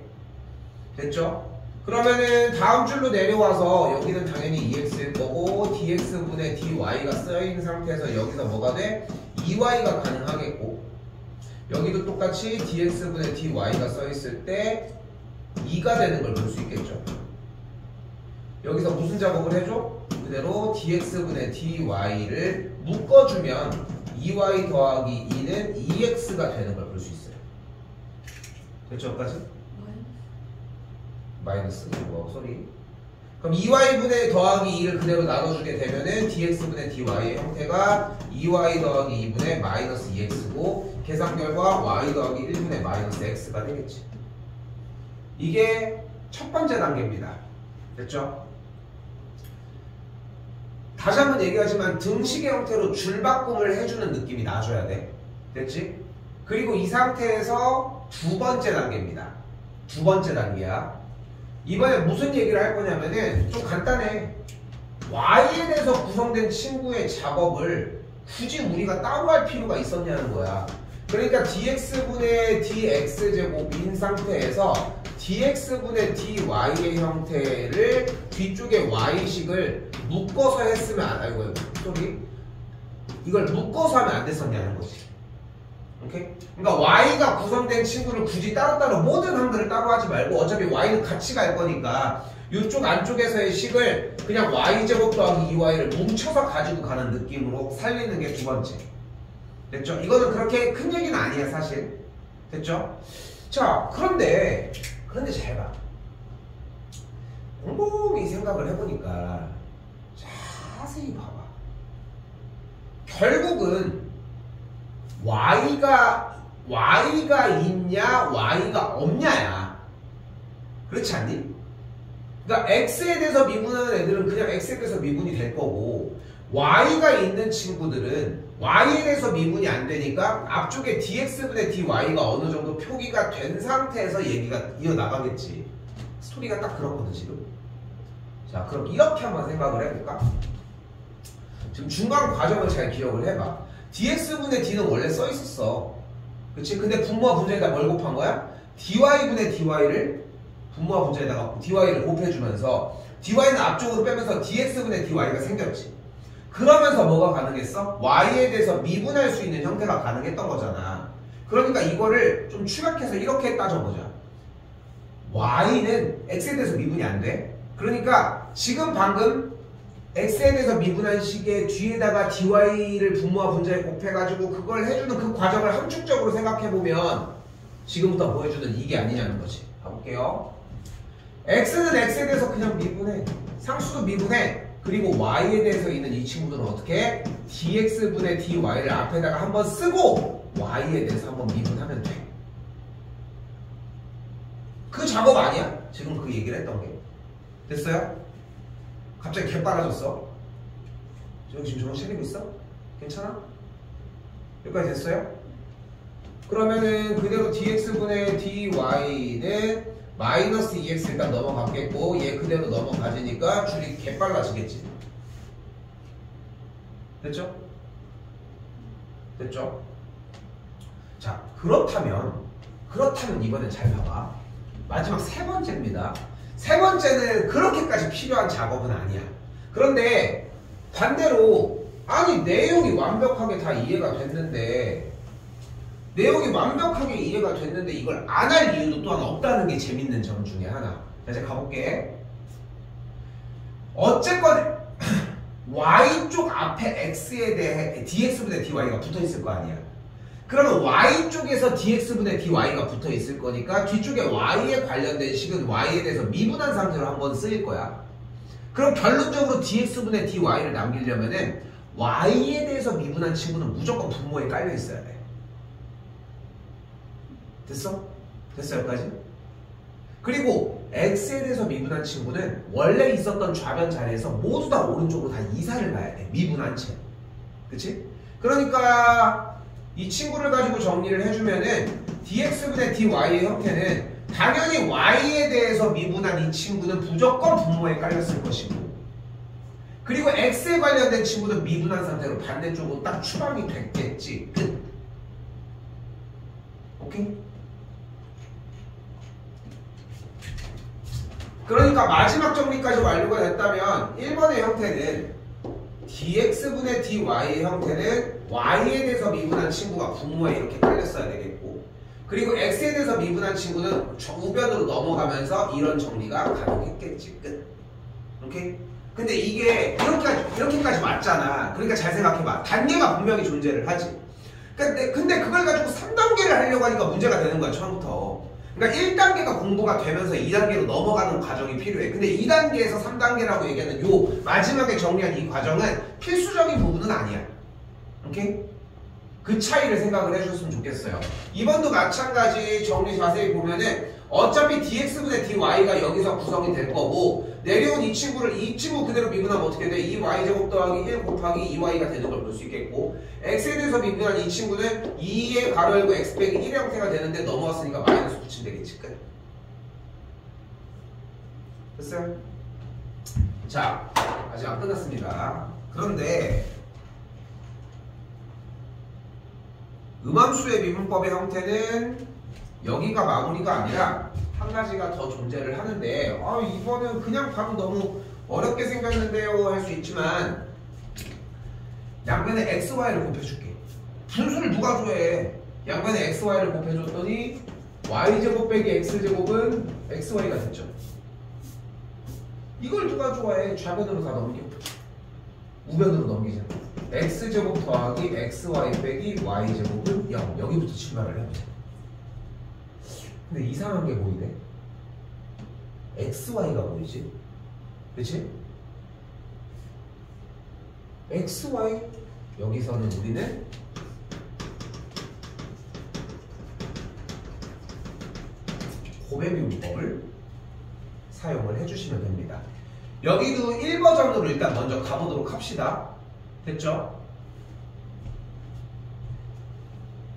됐죠? 그러면은 다음 줄로 내려와서 여기는 당연히 2x일 거고, dx분의 dy가 쓰여있는 상태에서 여기서 뭐가 돼? 2y가 가능하겠고, 여기도 똑같이 dx분의 dy가 써있을 때 2가 되는 걸 볼 수 있겠죠. 여기서 무슨 작업을 해줘? 그대로 dx분의 dy를 묶어주면 2y 더하기 2는 2x가 되는 걸 볼 수 있어요. 됐죠? 여기까지? 마이너스 소리. 그럼 2y분의 더하기 2를 그대로 나눠주게 되면은 dx분의 dy의 형태가 2y 더하기 2분의 마이너스 2x고, 계산 결과 y 더하기 1분의 마이너스 x가 되겠지. 이게 첫 번째 단계입니다. 됐죠? 다시 한번 얘기하지만 등식의 형태로 줄바꿈을 해주는 느낌이 나줘야 돼. 됐지? 그리고 이 상태에서 두 번째 단계입니다. 두 번째 단계야. 이번에 무슨 얘기를 할 거냐면은 좀 간단해. y에 대해서 구성된 친구의 작업을 굳이 우리가 따로 할 필요가 있었냐는 거야. 그러니까 dx분의 dx제곱인 상태에서 dx분의 dy의 형태를 뒤쪽에 y식을 묶어서 했으면 아이고 소리 이걸 묶어서 하면 안 됐었냐는 거지. 오케이? 그러니까 y가 구성된 친구를 굳이 따로따로 모든 항들을 따로 하지 말고, 어차피 y는 같이 갈 거니까 이쪽 안쪽에서의 식을 그냥 y제곱 더하기 2y를 뭉쳐서 가지고 가는 느낌으로 살리는 게 두 번째. 됐죠? 이거는 그렇게 큰 얘기는 아니야 사실. 됐죠? 자, 그런데 잘 봐. 곰곰이 생각을 해보니까 자세히 봐봐. 결국은 y가 있냐 y가 없냐야. 그렇지 않니? 그러니까 x에 대해서 미분하는 애들은 그냥 x에 대해서 미분이 될 거고, y가 있는 친구들은 y에 대해서 미분이 안 되니까 앞쪽에 dx분의 dy가 어느 정도 표기가 된 상태에서 얘기가 이어나가겠지. 스토리가 딱 그렇거든 지금. 자, 그럼 이렇게 한번 생각을 해볼까? 지금 중간 과정을 잘 기억을 해봐. dx분의 d는 원래 써있었어. 그치? 근데 분모와 분자에다 뭘 곱한 거야? dy분의 dy를 분모와 분자에다가 dy를 곱해주면서 dy는 앞쪽으로 빼면서 dx분의 dy가 생겼지. 그러면서 뭐가 가능했어? y에 대해서 미분할 수 있는 형태가 가능했던 거잖아. 그러니까 이거를 좀 추격해서 이렇게 따져보자. y는 x에 대해서 미분이 안 돼. 그러니까 지금 방금 x에 대해서 미분한 식의 뒤에다가 dy를 분모와 분자에 곱해가지고 그걸 해주는 그 과정을 함축적으로 생각해보면 지금부터 보여주는 이게 아니냐는 거지. 가볼게요. x는 x에 대해서 그냥 미분해. 상수도 미분해. 그리고 y에 대해서 있는 이 친구들은 어떻게 해? dx분의 dy를 앞에다가 한번 쓰고 y에 대해서 한번 미분하면 돼. 그 작업 아니야? 지금 그 얘기를 했던 게. 됐어요? 갑자기 개 빨라졌어. 여기 지금 정신 차리고 있어? 괜찮아? 여기까지 됐어요? 그러면은 그대로 dx분의 dy는 마이너스 2x 일단 넘어갔겠고, 얘 그대로 넘어가지니까 줄이 개 빨라지겠지. 됐죠? 됐죠? 자, 그렇다면 이번엔 잘 봐봐. 마지막 세 번째입니다. 세 번째는 그렇게까지 필요한 작업은 아니야. 그런데 반대로 아니 내용이 완벽하게 다 이해가 됐는데 이걸 안 할 이유도 또한 없다는 게 재밌는 점 중에 하나. 자, 이제 가볼게. 어쨌건 y쪽 앞에 x에 대해 dx분의 dy가 붙어있을 거 아니야. 그러면 y쪽에서 dx분의 dy가 붙어있을 거니까 뒤쪽에 y에 관련된 식은 y에 대해서 미분한 상태로 한번 쓰일 거야. 그럼 결론적으로 dx분의 dy를 남기려면은 y에 대해서 미분한 친구는 무조건 분모에 깔려 있어야 돼. 됐어? 됐어 여기까지? 그리고 x에 대해서 미분한 친구는 원래 있었던 좌변 자리에서 모두 다 오른쪽으로 다 이사를 가야 돼. 미분한 채. 그치? 그러니까 이 친구를 가지고 정리를 해주면은 dx분의 dy의 형태는 당연히 y에 대해서 미분한 이 친구는 무조건 분모에 깔렸을 것이고, 그리고 x에 관련된 친구는 미분한 상태로 반대쪽으로 딱 추방이 됐겠지. 끝. 오케이? 그러니까 마지막 정리까지 완료가 됐다면 1번의 형태는 dx분의 dy의 형태는 y에 대해서 미분한 친구가 분모에 이렇게 깔렸어야 되겠고, 그리고 x에 대해서 미분한 친구는 우변으로 넘어가면서 이런 정리가 가능했겠지. 끝. 오케이? 근데 이게 이렇게까지 맞잖아. 그러니까 잘 생각해봐. 단계가 분명히 존재를 하지. 근데 그걸 가지고 3단계를 하려고 하니까 문제가 되는 거야, 처음부터. 그러니까 1단계가 공부가 되면서 2단계로 넘어가는 과정이 필요해. 근데 2단계에서 3단계라고 얘기하는 요 마지막에 정리한 이 과정은 필수적인 부분은 아니야. 오케이? 그 차이를 생각을 해주셨으면 좋겠어요. 이번도 마찬가지 정리 자세히 보면은 어차피 dx분의 dy가 여기서 구성이 될 거고, 내려온 이 친구 그대로 미분하면 어떻게 돼? 2y제곱 더하기 1 곱하기 2y가 되는 걸 볼 수 있겠고, x에 대해서 미분한 이 친구는 2의 가로 열고 x 빼기 1의 형태가 되는데 넘어왔으니까 마이너스 붙이면 되겠지. 끝. 됐어요? 자, 아직 안 끝났습니다. 그런데 음함수의 미분법의 형태는 여기가 마무리가 아니라 한 가지가 더 존재를 하는데, 이거는 그냥 봐도 너무 어렵게 생겼는데요 할 수 있지만, 양변에 xy를 곱해줄게. 분수를 누가 좋아해? 양변에 xy를 곱해줬더니 y제곱 빼기 x제곱은 xy가 됐죠. 이걸 누가 좋아해? 좌변으로 다 넘겨. 우변으로 넘기잖아. x제곱 더하기 xy 빼기 y제곱은 0. 여기부터 출발을 해보자. 근데 이상한 게 보이네. xy가 보이지? 그치? xy 여기서는 우리는 고배비문법을 사용을 해주시면 됩니다. 여기도 1버전으로 일단 먼저 가보도록 합시다. 됐죠?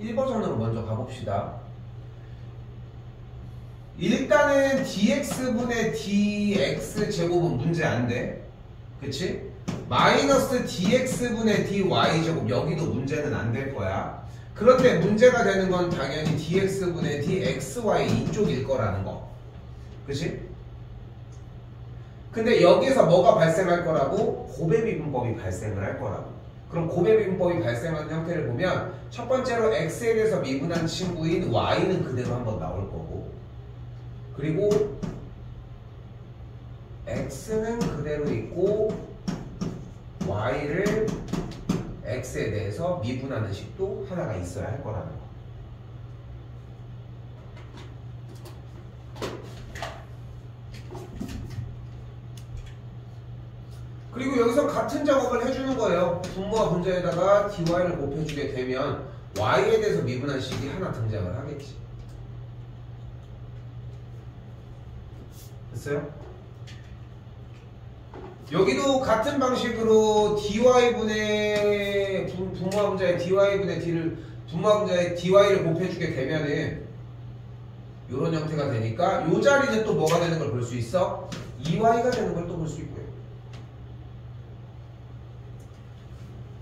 1버전으로 먼저 가봅시다. 일단은 dx분의 dx제곱은 문제 안 돼. 그치? 마이너스 dx분의 dy제곱 여기도 문제는 안 될 거야. 그런데 문제가 되는 건 당연히 dx분의 dxy 이쪽일 거라는 거. 그치? 근데 여기에서 뭐가 발생할 거라고? 고배미분법이 발생을 할 거라고. 그럼 고배미분법이 발생하는 형태를 보면 첫 번째로 x에 대해서 미분한 친구인 y는 그대로 한번 나올 거고, 그리고 x는 그대로 있고 y를 x에 대해서 미분하는 식도 하나가 있어야 할 거라는 거. 그리고 여기서 같은 작업을 해주는 거예요. 분모와 분자에다가 dy를 곱해주게 되면 y에 대해서 미분한 식이 하나 등장을 하겠지. 됐어요? 여기도 같은 방식으로 dy분의 분모와 분자의 dy분의 d를 분모와 분자의 dy를 곱해주게 되면은 이런 형태가 되니까 이 자리는 또 뭐가 되는 걸 볼 수 있어? 2y가 되는 걸 또 볼 수 있고요.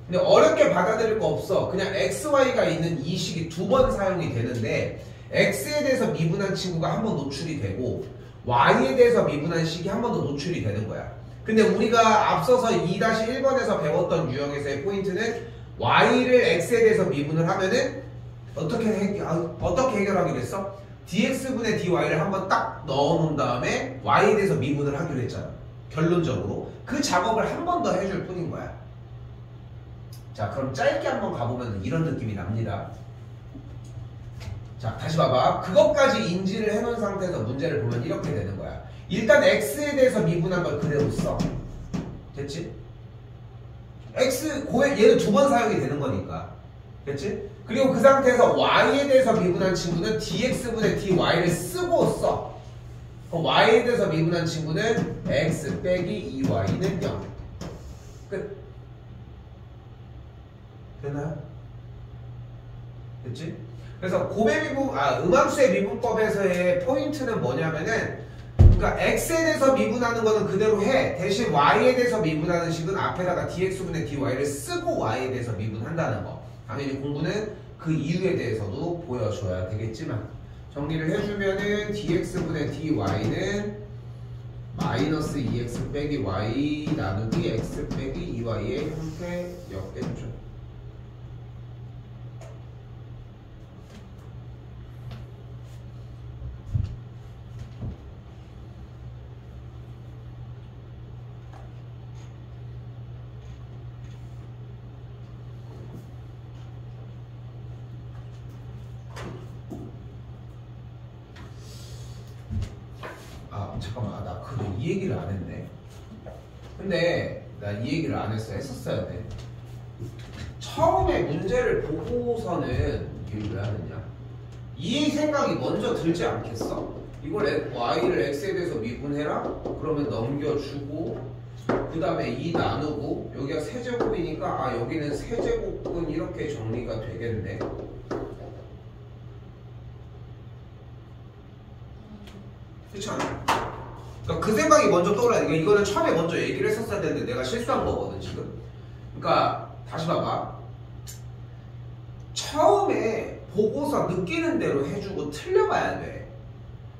근데 어렵게 받아들일 거 없어. 그냥 xy가 있는 이 식이 두 번 사용이 되는데, x에 대해서 미분한 친구가 한 번 노출이 되고 y에 대해서 미분한 식이 한 번 더 노출이 되는 거야. 근데 우리가 앞서서 2-1번에서 배웠던 유형에서의 포인트는 y를 x에 대해서 미분을 하면은 어떻게 해결하기로 했어? dx분의 dy를 한번 딱 넣어놓은 다음에 y에 대해서 미분을 하기로 했잖아. 결론적으로 그 작업을 한 번 더 해줄 뿐인 거야. 자, 그럼 짧게 한번 가보면 이런 느낌이 납니다. 자, 다시 봐봐. 그것까지 인지를 해놓은 상태에서 문제를 보면 이렇게 되는 거야. 일단 x에 대해서 미분한 걸 그대로 써. 됐지? x, 얘는 두 번 사용이 되는 거니까. 됐지? 그리고 그 상태에서 y에 대해서 미분한 친구는 dx분의 dy를 쓰고 써. 그럼 y에 대해서 미분한 친구는 x 빼기 2y는 0. 끝. 되나요? 됐지? 그래서 음함수의 미분법에서의 포인트는 뭐냐면은, 그러니까 x에 대해서 미분하는 거는 그대로 해. 대신 y에 대해서 미분하는 식은 앞에다가 dx분의 dy를 쓰고 y에 대해서 미분한다는 거. 당연히 공부는 그 이유에 대해서도 보여줘야 되겠지만, 정리를 해주면은 dx분의 dy는 마이너스 2x 빼기 y 나누기 x 빼기 2y의 형태였겠죠. 잠깐만, 나 그거 이 얘기를 안 했네. 근데 나 이 얘기를 안 했어. 했었어야 돼. 처음에 문제를 보고서는 이걸 왜 하느냐? 이 생각이 먼저 들지 않겠어? 이걸 y를 x에 대해서 미분해라? 그러면 넘겨주고 그 다음에 2 나누고 여기가 세제곱이니까 여기는 세제곱은 이렇게 정리가 되겠네. 그렇지 않아? 그러니까 그 생각이 먼저 떠올라야 돼. 이거는 처음에 먼저 얘기를 했었어야 되는데 내가 실수한 거거든 지금. 그러니까 다시 봐봐. 처음에 보고서 느끼는 대로 해주고 틀려봐야 돼.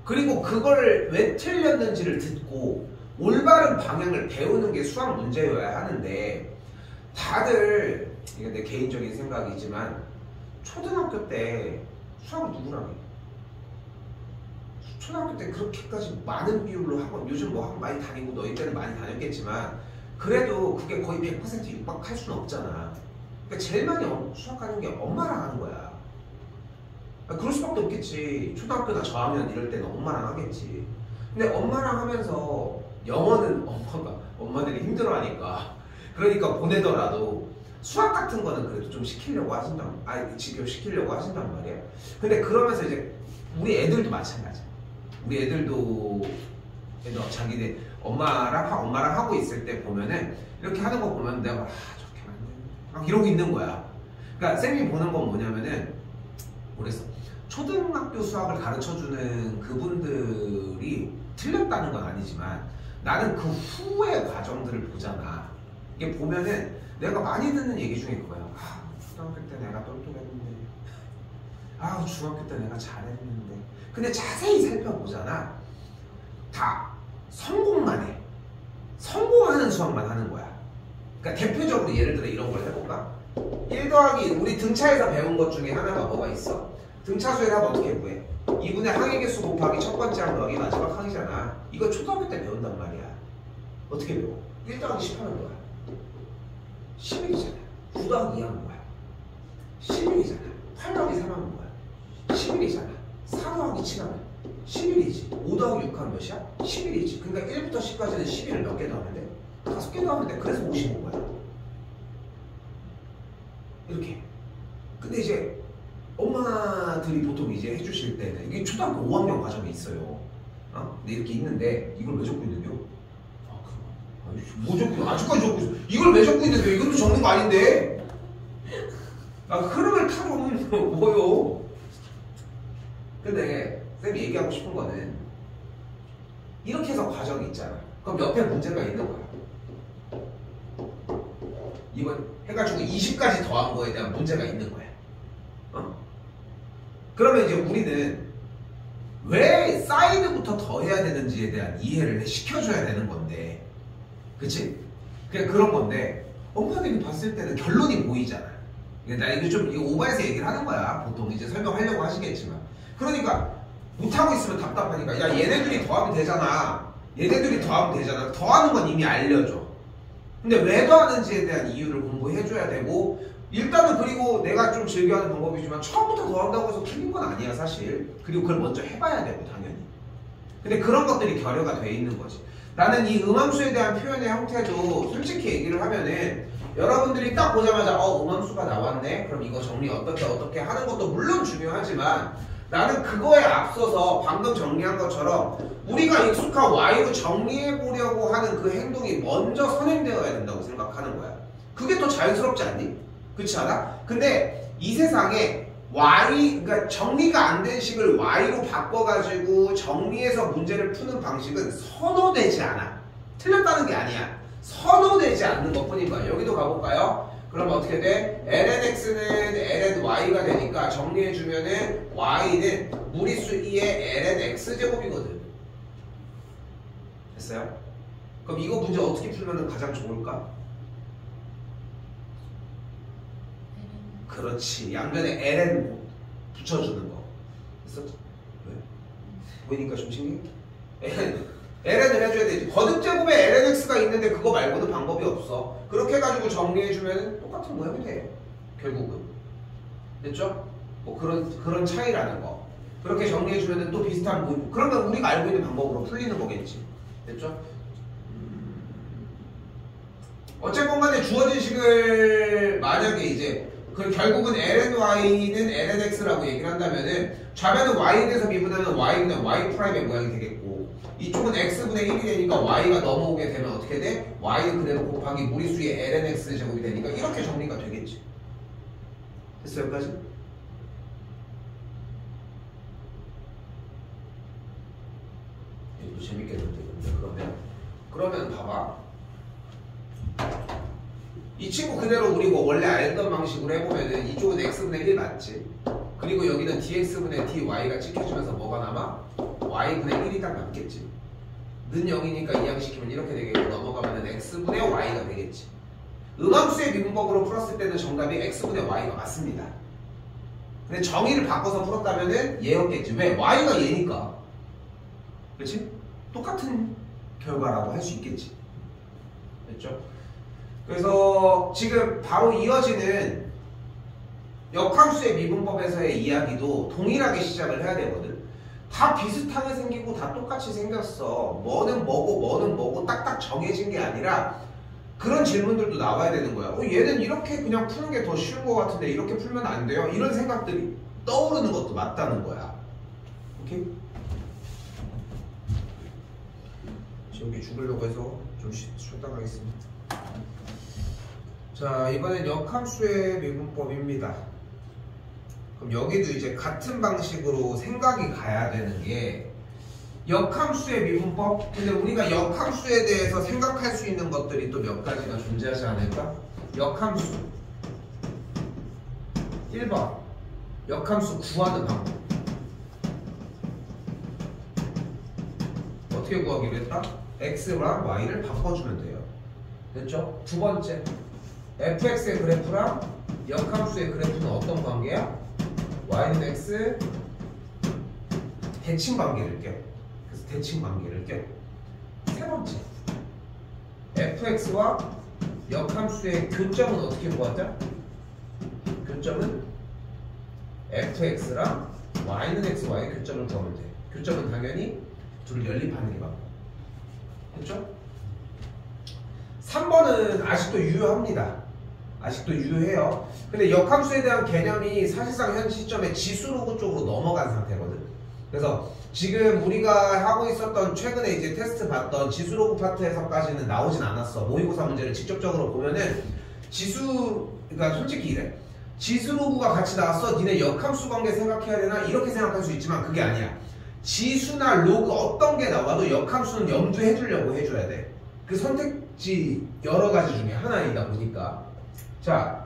그리고 그걸 왜 틀렸는지를 듣고 올바른 방향을 배우는 게 수학 문제여야 하는데, 다들 이게 내 개인적인 생각이지만 초등학교 때 수학을 누구랑 해? 초등학교 때 그렇게까지 많은 비율로 학원, 요즘 뭐 학원 많이 다니고 너희 때는 많이 다녔겠지만 그래도 그게 거의 100% 육박할 수는 없잖아. 그러니까 제일 많이 수학하는 게 엄마랑 하는 거야. 그럴 수밖에 없겠지. 초등학교나 저학년 이럴 때는 엄마랑 하겠지. 근데 엄마랑 하면서 영어는 엄마들이 힘들어하니까, 그러니까 보내더라도 수학 같은 거는 그래도 좀 시키려고 시키려고 하신단 말이야. 근데 그러면서 이제 우리 애들도 마찬가지야. 우리 애들도 자기네 엄마랑 하고 있을 때 보면은 이렇게 하는 거 보면 내가 저렇게 안 되는데 막 이러고 있는 거야. 그러니까 쌤이 보는 건 뭐냐면은, 그래서 초등학교 수학을 가르쳐주는 그분들이 틀렸다는 건 아니지만 나는 그 후의 과정들을 보잖아. 이게 보면은 내가 많이 듣는 얘기 중에 그거야. 초등학교 때 내가 똘똘했는데, 중학교 때 내가 잘했는데. 근데 자세히 살펴보잖아. 다 성공만 해. 성공하는 수학만 하는 거야. 그러니까 대표적으로 예를 들어 이런 걸 해볼까? 1 더하기 우리 등차에서 배운 것 중에 하나가 뭐가 있어? 등차수의 합 어떻게 구해? 2분의 항의 개수 곱하기 첫 번째 항 더하기 마지막 항이잖아. 이거 초등학교 때 배운단 말이야. 어떻게 배워? 1 더하기 10 하는 거야. 11이잖아. 9 더하기 2 하는 거야. 11이잖아. 8 더하기 3 하는 거야. 11이잖아. 4 더하기 7 하면 11이지. 5 더하기 6 하면 몇이야? 11이지. 그러니까 1부터 10까지는 11을 몇 개 더하면 돼? 5개 더하면 돼. 그래서 55거야. 이렇게. 근데 이제 엄마들이 보통 이제 해주실 때는 이게 초등학교 5학년 과정에 있어요. 근데 이렇게 있는데 이걸 왜 적고 있는데요? 뭐 적고, 아직까지 적고 있어. 이걸 왜 적고 있는데? 이것도 적는 거 아닌데? 흐름을 타면 뭐요? 근데 쌤이 얘기하고 싶은 거는, 이렇게 해서 과정이 있잖아. 그럼 옆에 문제가 있는 거야. 이번 해가지고 20까지 더한 거에 대한 문제가 있는 거야. 그러면 이제 우리는 왜 사이드부터 더해야 되는지에 대한 이해를 시켜줘야 되는 건데, 그치? 그냥 그런 건데, 엄마들이 봤을 때는 결론이 보이잖아. 나 이거 오버해서 얘기를 하는 거야. 보통 이제 설명하려고 하시겠지만. 그러니까 못하고 있으면 답답하니까, 야 얘네들이 더하면 되잖아. 얘네들이 더하면 되잖아. 더하는 건 이미 알려줘. 근데 왜 더하는지에 대한 이유를 공부해줘야 되고 일단은 그리고 내가 좀 즐겨하는 방법이지만 처음부터 더한다고 해서 틀린 건 아니야 사실. 그리고 그걸 먼저 해봐야 되고 당연히. 근데 그런 것들이 결여가 돼 있는 거지. 나는 이 음함수에 대한 표현의 형태도 솔직히 얘기를 하면은 여러분들이 딱 보자마자 음함수가 나왔네? 그럼 이거 정리 어떻게 하는 것도 물론 중요하지만 나는 그거에 앞서서 방금 정리한 것처럼 우리가 익숙한 y로 정리해보려고 하는 그 행동이 먼저 선행되어야 된다고 생각하는 거야. 그게 더 자연스럽지 않니? 그렇지 않아? 근데 이 세상에 그러니까 정리가 안 된 식을 y로 바꿔가지고 정리해서 문제를 푸는 방식은 선호되지 않아. 틀렸다는 게 아니야. 선호되지 않는 것 뿐인 거야. 여기도 가볼까요? 그럼 어떻게 돼? lnx는 lny가 되니까 정리해주면은 y는 무리수 2의 lnx제곱이거든. 됐어요? 그럼 이거 문제 어떻게 풀면 가장 좋을까? 그렇지. 양변에 ln 붙여주는 거. 됐어? 왜? 보이니까 좀 신기해? ln을 해줘야 되지. 거듭제곱에 lnx가 있는데 그거 말고는 방법이 없어. 그렇게 해가지고 정리해주면 똑같은 모양이 돼. 결국은. 됐죠? 뭐 그런 차이라는 거. 그렇게 정리해주면 또 비슷한 그러면 우리가 알고 있는 방법으로 풀리는 거겠지. 됐죠? 어쨌건 간에 주어진 식을 만약에 이제 결국은 lny는 lnx라고 얘기를 한다면은 좌변은 y에 대해서 미분하면 y는 y'의 모양이 되겠고 이쪽은 x분의 1이 되니까 y가 넘어오게 되면 어떻게 돼? y는 그대로 곱하기 무리수의 lnx 제곱이 되니까 이렇게 정리가 되겠지. 됐어요? 여기까지? 이것도 재밌겠는데 그러면 봐봐. 이 친구 그대로 우리 뭐 원래 알던 방식으로 해보면은 이쪽은 x분의 1 맞지? 그리고 여기는 dx분의 dy가 찍혀지면서 뭐가 남아? y분의 1이 딱 남겠지. 는 0이니까 이항시키면 이렇게 되겠고 넘어가면은 x분의 y가 되겠지. 음함수의 미분법으로 풀었을 때는 정답이 x분의 y가 맞습니다. 근데 정의를 바꿔서 풀었다면은 얘였겠지. 왜? y가 얘니까. 그렇지? 똑같은 결과라고 할 수 있겠지. 됐죠? 그래서 지금 바로 이어지는 역함수의 미분법에서의 이야기도 동일하게 시작을 해야 되거든. 다 비슷하게 생기고 다 똑같이 생겼어. 뭐는 뭐고 딱딱 정해진 게 아니라 그런 질문들도 나와야 되는 거야. 얘는 이렇게 그냥 푸는 게 더 쉬운 것 같은데 이렇게 풀면 안 돼요? 이런 생각들이 떠오르는 것도 맞다는 거야. 오케이? 여기 죽으려고 해서 좀 쉬었다 가겠습니다. 자, 이번엔 역함수의 미분법입니다. 그럼 여기도 이제 같은 방식으로 생각이 가야 되는 게 역함수의 미분법? 근데 우리가 역함수에 대해서 생각할 수 있는 것들이 또 몇 가지가 존재하지 않을까? 역함수 1번 역함수 구하는 방법. 어떻게 구하기로 했다? x랑 y를 바꿔주면 돼요. 됐죠? 두 번째 fx의 그래프랑 역함수의 그래프는 어떤 관계야? y는 x 대칭 관계를 껴. 그래서 대칭 관계를 껴. 세 번째 fx와 역함수의 교점은 어떻게 구하자? 교점은 fx랑 y는 x, y의 교점을 구하면 돼. 교점은 당연히 둘을 연립하는 게 맞고. 됐죠? 3번은 아직도 유효합니다. 아직도 유효해요. 근데 역함수에 대한 개념이 사실상 현 시점에 지수로그 쪽으로 넘어간 상태거든. 그래서 지금 우리가 하고 있었던 최근에 이제 테스트 봤던 지수로그 파트에서까지는 나오진 않았어. 모의고사 문제를 직접적으로 보면은 그러니까 솔직히 이래. 지수로그가 같이 나왔어. 니네 역함수 관계 생각해야 되나? 이렇게 생각할 수 있지만 그게 아니야. 지수나 로그 어떤 게 나와도 역함수는 염두해 주려고 해줘야 돼. 그 선택지 여러 가지 중에 하나이다 보니까. 자,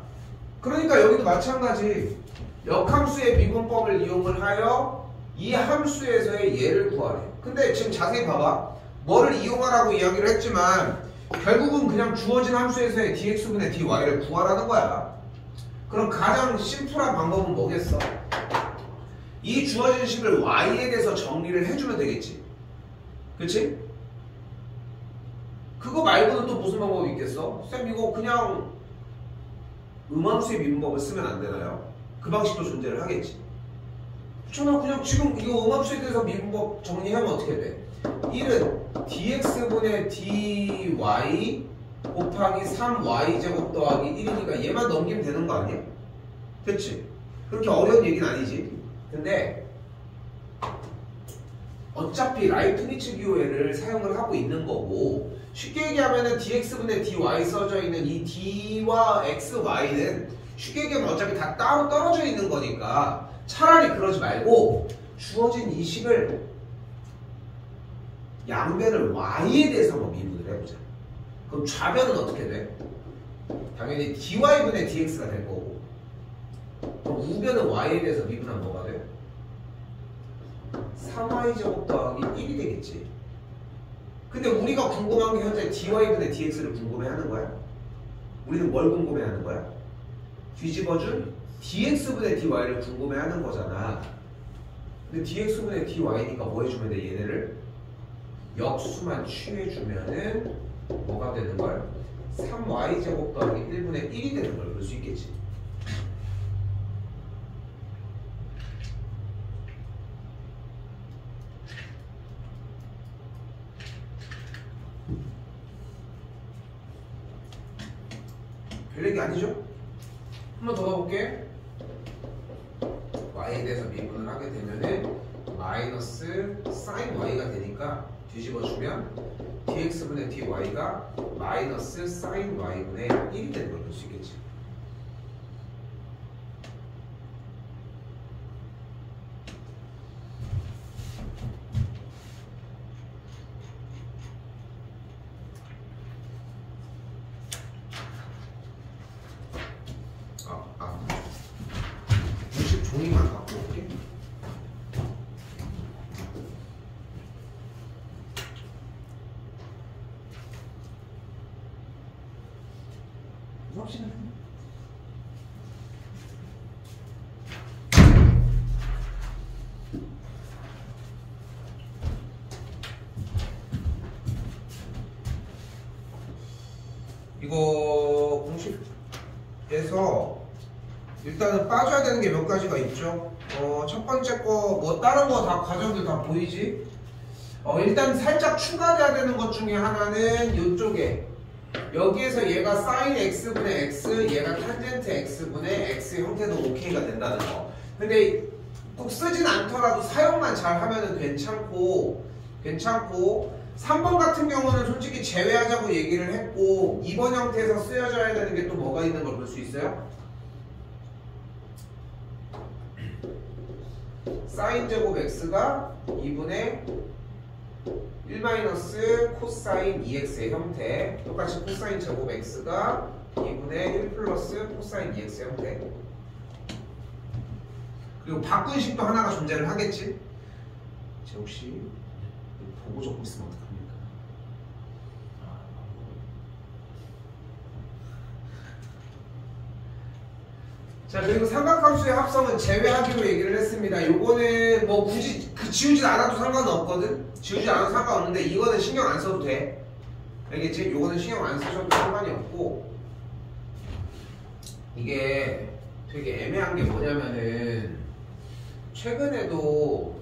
그러니까 여기도 마찬가지. 역함수의 미분법을 이용을 하여 이 함수에서의 예를 구하래. 근데 지금 자세히 봐봐. 뭐를 이용하라고 이야기를 했지만 결국은 그냥 주어진 함수에서의 dx분의 dy를 구하라는 거야. 그럼 가장 심플한 방법은 뭐겠어? 이 주어진 식을 y에 대해서 정리를 해주면 되겠지. 그치? 그거 말고는 또 무슨 방법이 있겠어? 쌤 이거 그냥 음함수의 미분법을 쓰면 안 되나요? 그 방식도 존재를 하겠지. 그렇잖아. 그냥 지금 이거 음함수에 대해서 미분법 정리하면 어떻게 돼? 1은 dx분의 dy 곱하기 3y제곱 더하기 1이니까 얘만 넘기면 되는 거 아니야? 그치? 그렇게 어려운 얘기는 아니지. 근데 어차피 라이프니츠 기호를 사용을 하고 있는 거고, 쉽게 얘기하면은 dx분의 dy 써져 있는 이 d와 xy는 쉽게 얘기하면 어차피 다 따로 떨어져 있는 거니까 차라리 그러지 말고 주어진 이 식을 양변을 y에 대해서 한번 미분을 해보자. 그럼 좌변은 어떻게 돼? 당연히 dy분의 dx가 될 거고, 그럼 우변은 y에 대해서 미분하면 뭐가 돼? 3y제곱 더하기 1이 되겠지. 근데 우리가 궁금한 게 현재 dy분의 dx를 궁금해하는 거야? 우리는 뭘 궁금해하는 거야? 뒤집어준 dx분의 dy를 궁금해하는 거잖아. 근데 dx분의 dy니까 뭐 해주면 돼? 얘네를 역수만 취해주면은 뭐가 되는 걸? 3y제곱 더하기 1분의 1이 되는 걸 볼 수 있겠지. 별 얘기 아니죠? 한 번 더 가볼게. y에 대해서 미분을 하게 되면은 마이너스 sin y가 되니까 뒤집어주면 dx분의 dy가 마이너스 sin y분의 1이 되는 걸 볼 수 있겠지. 공식 종이만 갖고 올게. 수업시간 이거 공식에서 일단은 빠져야 되는 게 몇 가지가 있죠. 첫 번째 거 뭐 다른 거 다 과정들 다 보이지? 일단 살짝 추가돼야 되는 것 중에 하나는 이쪽에 여기에서 얘가 sin x분의 x, 얘가 탄젠트 x분의 x 형태도 오케이가 된다는 거. 근데 꼭 쓰진 않더라도 사용만 잘 하면은 괜찮고 3번 같은 경우는 솔직히 제외하자고 얘기를 했고 2번 형태에서 쓰여져야 되는 게 또 뭐가 있는 걸 볼 수 있어요? sin 제곱 x가 2분의 1 마이너스 코사인 2x의 형태, 똑같이 코사인 제곱 x가 2분의 1 플러스 코사인 2x의 형태. 그리고 바꾼 식도 하나가 존재를 하겠지? 제 혹시 보고 적고 있으면 어떡합니까? 자, 그리고 삼각함수의 합성은 제외하기로 얘기를 했습니다. 요거는 뭐 굳이 지우지 않아도 상관은 없거든? 지우지 않아도 상관없는데 이거는 신경 안 써도 돼. 알겠지? 요거는 신경 안 쓰셔도 상관이 없고, 이게 되게 애매한 게 뭐냐면은 최근에도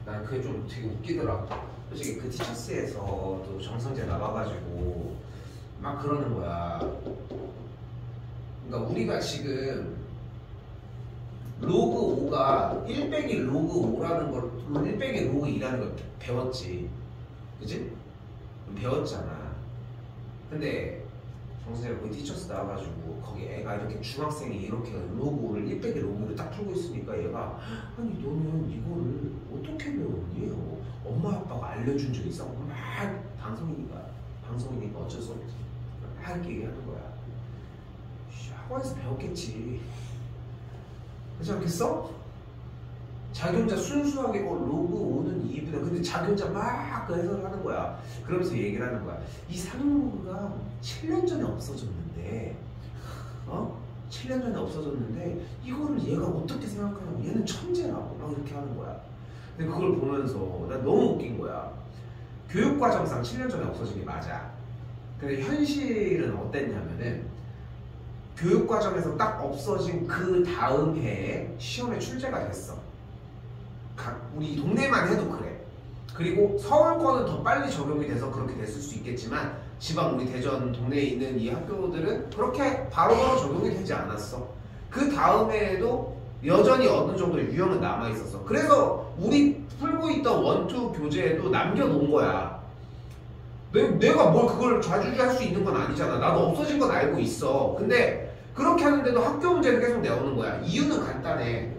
난 그게 좀 되게 웃기더라고. 솔직히 그 티처스에서도 정성재 나와가지고 막 그러는 거야. 그러니까 우리가 지금 로그 5가 1 빼기 로그 5라는 걸, 1 빼기 로그 2라는 걸 배웠지. 그치? 배웠잖아. 근데 정선생님 거기 티처스 나와가지고 거기 애가 이렇게 중학생이 이렇게 로그 5를 1 빼기 로그 5를 딱 풀고 있으니까 얘가 아니 너는 이거를 어떻게 배웠니? 엄마 아빠가 알려준 적 있어? 막 방송이니까 어쩔 수 없지. 막 이렇게 얘기하는 거야. 학원에서 배웠겠지. 그렇지 않겠어? 자기 혼자 순수하게 로그 5는 2분의, 근데 자기 혼자 막 그 해석을 하는 거야. 그러면서 얘기를 하는 거야. 이 상로그가 7년 전에 없어졌는데 7년 전에 없어졌는데 이거를 얘가 어떻게 생각하냐고, 얘는 천재라고 막 이렇게 하는 거야. 근데 그걸 보면서 난 너무 웃긴 거야. 교육과정상 7년 전에 없어진 게 맞아. 근데 현실은 어땠냐면은 교육과정에서 딱 없어진 그 다음 해에 시험에 출제가 됐어. 우리 동네만 해도 그래. 그리고 서울권은 더 빨리 적용이 돼서 그렇게 됐을 수 있겠지만 지방 우리 대전 동네에 있는 이 학교들은 그렇게 바로바로 적용이 되지 않았어. 그 다음 해에도 여전히 어느 정도 유형은 남아있었어. 그래서 우리 풀고 있던 원투 교재에도 남겨놓은 거야. 내가 뭘 그걸 좌주지 할 수 있는 건 아니잖아. 나도 없어진 건 알고 있어. 근데 그렇게 하는데도 학교 문제는 계속 내오는 거야. 이유는 간단해.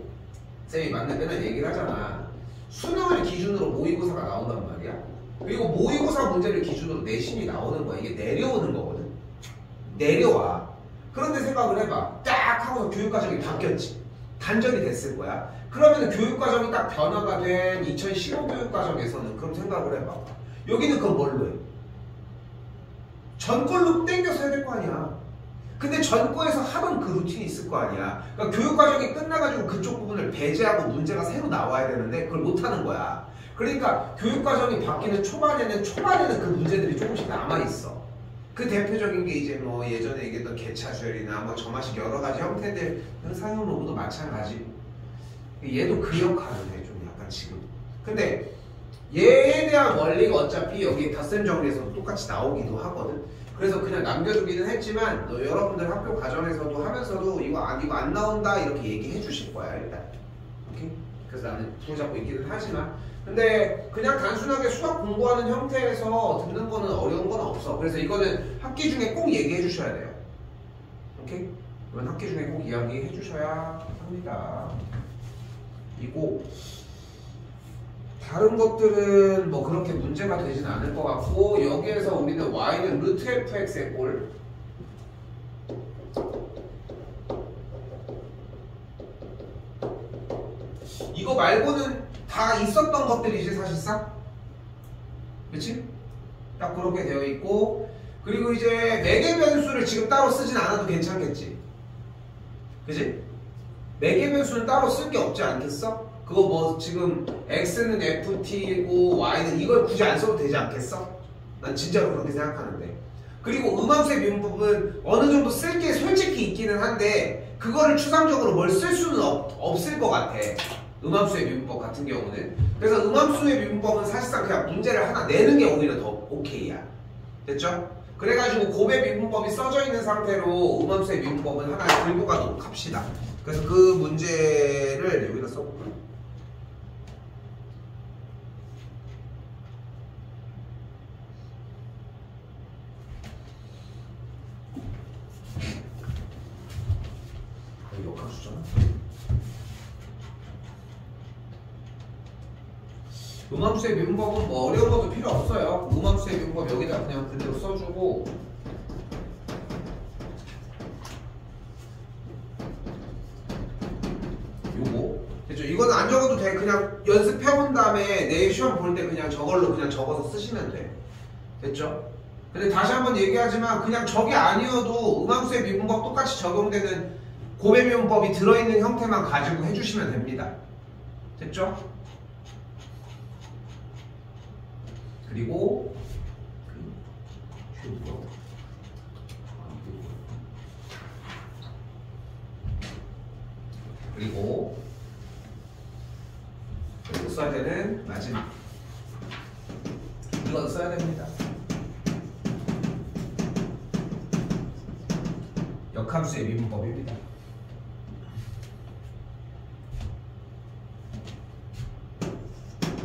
쌤이 맞는 맨날 얘기를 하잖아. 수능을 기준으로 모의고사가 나온단 말이야. 그리고 모의고사 문제를 기준으로 내신이 나오는 거야. 이게 내려오는 거거든. 내려와. 그런데 생각을 해봐. 딱 하고서 교육과정이 바뀌었지. 단절이 됐을 거야. 그러면 교육과정이 딱 변화가 된 2015 교육과정에서는 그럼 생각을 해봐. 여기는 그럼 뭘로 해? 전꼴로 땡겨서 해야 될 거 아니야. 근데 전과에서 하던 그 루틴이 있을 거 아니야. 그러니까 교육과정이 끝나가지고 그쪽 부분을 배제하고 문제가 새로 나와야 되는데 그걸 못하는 거야. 그러니까 교육과정이 바뀌는 초반에는 그 문제들이 조금씩 남아있어. 그 대표적인 게 이제 뭐 예전에 얘기했던 개차수열이나 뭐 저마식 여러 가지 형태들, 상용 로고도 마찬가지고. 얘도 그 역할을 해, 좀 약간 지금. 근데 얘에 대한 원리가 어차피 여기 닷셈 정리에서 똑같이 나오기도 하거든. 그래서 그냥 남겨두기는 했지만 여러분들 학교 과정에서도 하면서도 이거 안 나온다 이렇게 얘기해 주실 거야 일단. 오케이? 그래서 나는 부여잡고 있기는 하지만 근데 그냥 단순하게 수학 공부하는 형태에서 듣는 거는 어려운 건 없어. 그래서 이거는 학기 중에 꼭 얘기해 주셔야 돼요. 오케이? 이건 학기 중에 꼭 이야기해 주셔야 합니다. 이거 다른 것들은 뭐 그렇게 문제가 되진 않을 것 같고 여기에서 우리는 y는 루트 fx의 꼴 이거 말고는 다 있었던 것들이지 사실상. 그치? 딱 그렇게 되어 있고 그리고 이제 매개 변수를 지금 따로 쓰진 않아도 괜찮겠지. 그치? 매개 변수는 따로 쓸 게 없지 않겠어? 그거 뭐 지금 x는 ft이고 y는 이걸 굳이 안 써도 되지 않겠어? 난 진짜로 그렇게 생각하는데. 그리고 음함수의 미분법은 어느 정도 쓸 게 솔직히 있기는 한데 그거를 추상적으로 뭘 쓸 수는 없을 것 같아. 음함수의 미분법 같은 경우는. 그래서 음함수의 미분법은 사실상 그냥 문제를 하나 내는 게 오히려 더 오케이야. 됐죠? 그래가지고 곱의 미분법이 써져 있는 상태로 음함수의 미분법은 하나 들고 가도록 합시다. 그래서 그 문제를 여기다 써볼까요? 역함수잖아. 음함수의 미분법은 뭐 어려운 것도 필요 없어요. 음함수의 미분법 여기다 그냥 그대로 써주고 요거 됐죠? 이거는 안 적어도 돼. 그냥 연습해본 다음에 내일 시험 볼 때 그냥 저걸로 그냥 적어서 쓰시면 돼. 됐죠? 근데 다시 한번 얘기하지만 그냥 저게 아니어도 음함수의 미분법 똑같이 적용되는 곱의 미분법이 들어있는 형태만 가지고 해주시면 됩니다. 됐죠? 그리고 여기 써야 되는 마지막 이건 써야 됩니다. 역함수의 미분법입니다.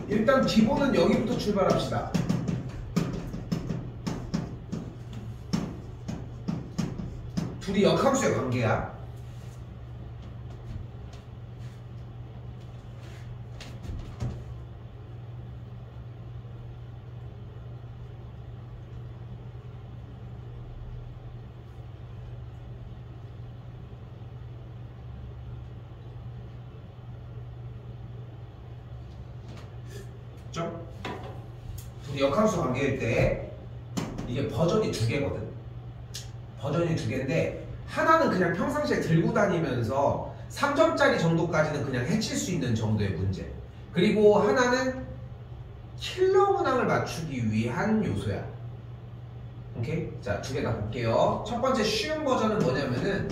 일단 기본은 여기부터 출발합시다. 둘이 역함수의 관계야. 둘이 역함수 관계일 때 이게 버전이 두 개거든. 버전이 두 개인데 하나는 그냥 평상시에 들고 다니면서 3점짜리 정도까지는 그냥 해칠 수 있는 정도의 문제. 그리고 하나는 킬러 문항을 맞추기 위한 요소야. 오케이? 자, 두 개 다 볼게요. 첫 번째 쉬운 버전은 뭐냐면은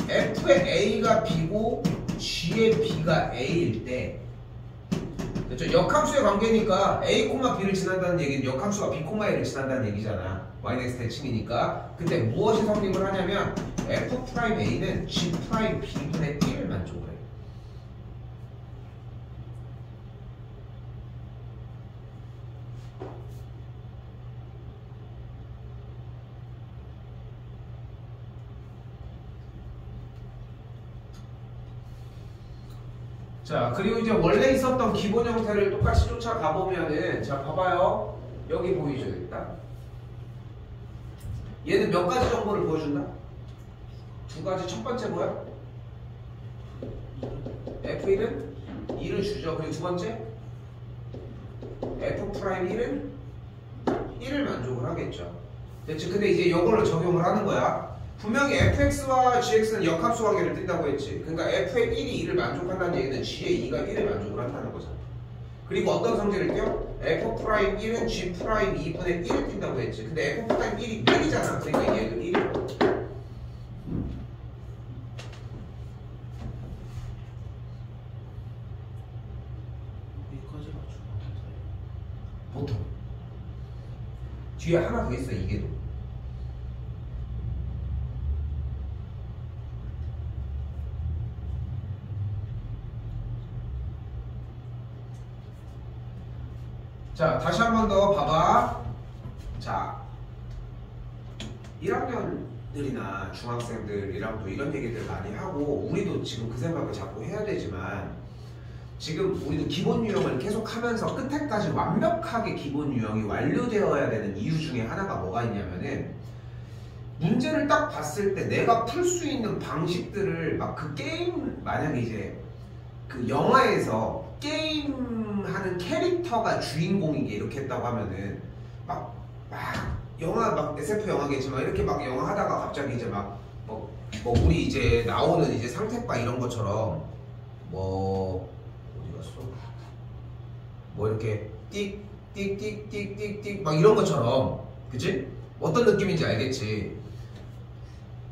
F의 A가 B고 G의 B가 A일 때, 그렇죠? 역함수의 관계니까 A, B를 지난다는 얘기는 역함수가 B, A를 지난다는 얘기잖아. yx 대칭이니까. 근데 무엇이 성립을 하냐면 F'A는 G'B분의 1을 만족을 해. 자, 그리고 이제 원래 있었던 기본 형태를 똑같이 쫓아가 보면은, 자, 봐봐요. 여기 보이죠, 일단. 얘는 몇 가지 정보를 보여준다? 두 가지. 첫 번째 뭐야? F1은 2를 주죠. 그리고 두 번째? F'1은 1을 만족을 하겠죠. 됐지? 근데 이제 이걸로 적용을 하는 거야. 분명히 fx와 gx는 역함수 관계를 띈다고 했지. 그러니까 f의 1이 2를 만족한다는 얘기는 g의 2가 1을 만족을 한다는 거잖아. 그리고 어떤 성질을 띄워? f'1은 g'2분의 1을 띈다고 했지. 근데 f'1이 1이잖아. 그러니까 얘도 1이야. 보통 뒤에 하나 더 있어. 이게 자, 다시 한 번 더 봐봐. 자, 1학년들이나 중학생들이랑도 이런 얘기들 많이 하고, 우리도 지금 그 생각을 자꾸 해야 되지만, 지금 우리도 기본 유형을 계속 하면서 끝에까지 완벽하게 기본 유형이 완료되어야 되는 이유 중에 하나가 뭐가 있냐면은, 문제를 딱 봤을 때 내가 풀 수 있는 방식들을 막 그 게임, 만약에 이제 그 영화에서 게임하는 캐릭터가 주인공인 게 이렇게 했다고 하면은 막 영화 막 SF 영화겠지만 이렇게 막 영화 하다가 갑자기 이제 막 뭐 우리 이제 나오는 이제 상태과 이런 것처럼 뭐 어디 갔어? 뭐 이렇게 띡띡띡띡띡 막 이런 것처럼, 그치? 어떤 느낌인지 알겠지?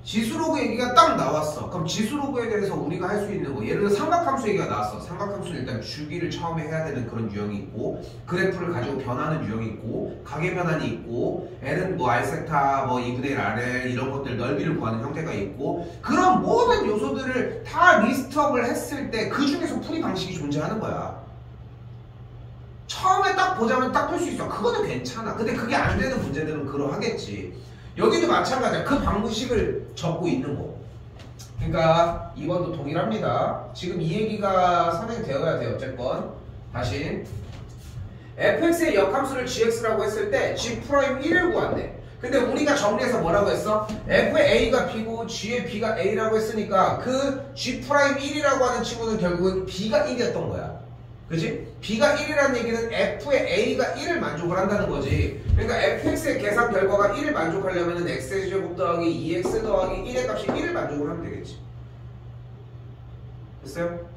지수로그 얘기가 딱 나왔어. 그럼 지수로그에 대해서 우리가 할 수 있는 거, 예를 들어 삼각함수 얘기가 나왔어. 삼각함수는 일단 주기를 처음에 해야 되는 그런 유형이 있고, 그래프를 가지고 변하는 유형이 있고, 가계 변환이 있고, n은 뭐 r세타 뭐 2분의 1 rl 이런 것들 넓이를 구하는 형태가 있고, 그런 모든 요소들을 다 리스트업을 했을 때 그 중에서 풀이 방식이 존재하는 거야. 처음에 딱 보자면 딱 풀 수 있어. 그거는 괜찮아. 근데 그게 안 되는 문제들은 그러하겠지. 여기도 마찬가지야. 그 방식을 적고 있는 거. 그러니까 2번도 동일합니다. 지금 이 얘기가 선행되어야 돼요. 어쨌건 다시 fx의 역함수를 gx라고 했을 때 g'1을 구한대. 근데 우리가 정리해서 뭐라고 했어? f의 a가 b고 g의 b가 a라고 했으니까 그 g'1이라고 하는 친구는 결국은 b가 1이었던 거야. 그치? b가 1이라는 얘기는 f의 a가 1을 만족을 한다는 거지. 그러니까 fx의 계산 결과가 1을 만족하려면 x제곱 더하기 2x 더하기 1의 값이 1을 만족을 하면 되겠지. 됐어요?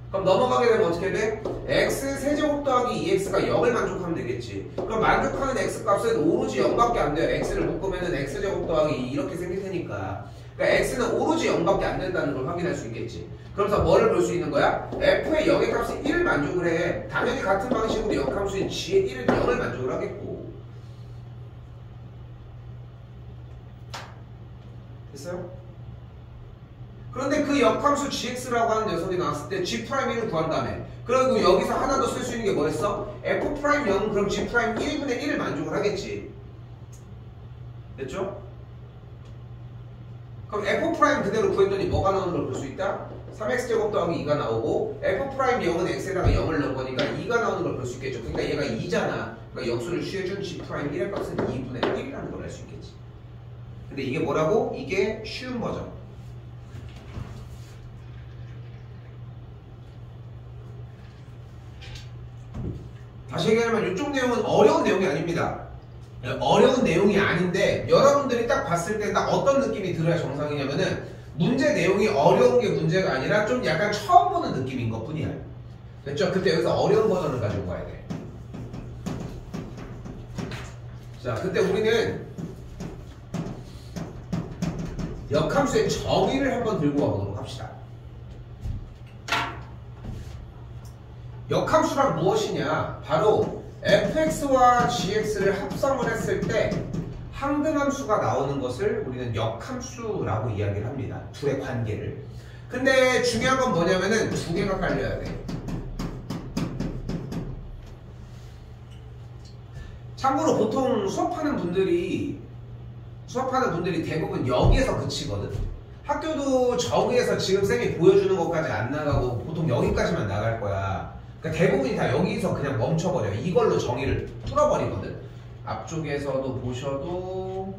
그럼 넘어가게 되면 어떻게 돼? x 세제곱 더하기 2x가 0을 만족하면 되겠지. 그럼 만족하는 x 값은 오로지 0밖에 안 돼요. x를 묶으면 x제곱 더하기 2 이렇게 생길 테니까. 그러니까 x는 오로지 0밖에 안 된다는 걸 확인할 수 있겠지. 그러면서 뭐를 볼 수 있는 거야? f의 0의 값이 1을 만족을 해. 당연히 같은 방식으로 역함수인 g의 1은 0을 만족을 하겠고. 됐어요? 그런데 그 역함수 gx라고 하는 녀석이 나왔을 때 g'1을 구한 다음에, 그리고 여기서 하나 더 쓸 수 있는 게 뭐였어? f'0은 그럼 g'1분의 1을 만족을 하겠지. 됐죠? 그럼 f' 그대로 구했더니 뭐가 나오는 걸 볼 수 있다? 3x제곱 더하기 2가 나오고 f'0은 x에다가 0을 넣은 거니까 2가 나오는 걸 볼 수 있겠죠. 그러니까 얘가 2잖아. 그러니까 역수를 취해준 g'1의 값은 2분의 1이라는 걸 알 수 있겠지. 근데 이게 뭐라고? 이게 쉬운 버전. 다시 얘기하면 이쪽 내용은 어려운 내용이 아닙니다. 어려운 내용이 아닌데 여러분들이 딱 봤을 때 딱 어떤 느낌이 들어야 정상이냐면은 문제 내용이 어려운 게 문제가 아니라 좀 약간 처음 보는 느낌인 것 뿐이야. 됐죠? 그때 여기서 어려운 버전을 가지고 가야 돼. 자, 그때 우리는 역함수의 정의를 한번 들고 와보도록 합시다. 역함수란 무엇이냐? 바로 fx와 gx를 합성을 했을 때 항등함수가 나오는 것을 우리는 역함수라고 이야기를 합니다. 둘의 관계를. 근데 중요한 건 뭐냐면은 두 개가 깔려야 돼. 참고로 보통 수업하는 분들이 대부분 여기에서 그치거든. 학교도 저기에서 지금 쌤이 보여주는 것까지 안 나가고 보통 여기까지만 나갈 거야. 그러니까 대부분이 다 여기서 그냥 멈춰버려. 이걸로 정의를 뚫어버리거든. 앞쪽에서도 보셔도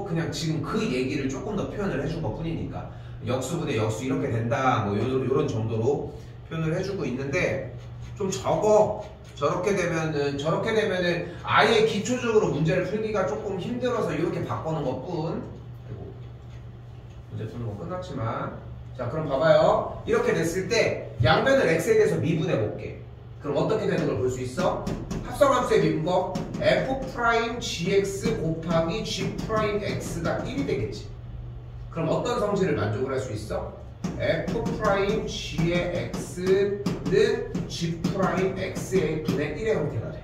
그냥 지금 그 얘기를 조금 더 표현을 해준 것 뿐이니까 역수분의 역수 이렇게 된다 뭐 요런 정도로 표현을 해주고 있는데 좀 적어. 저렇게 되면은 아예 기초적으로 문제를 풀기가 조금 힘들어서 이렇게 바꾸는 것뿐. 그리고 문제 푸는 거 끝났지만 자 그럼 봐봐요. 이렇게 됐을 때 양변을 x에 대해서 미분해 볼게. 그럼 어떻게 되는 걸 볼 수 있어? 합성함수의 미분법 f'gx 곱하기 g'x가 1이 되겠지. 그럼 어떤 성질을 만족을 할 수 있어? f'g의 x는 g'x의 분의 1의 형태가 돼.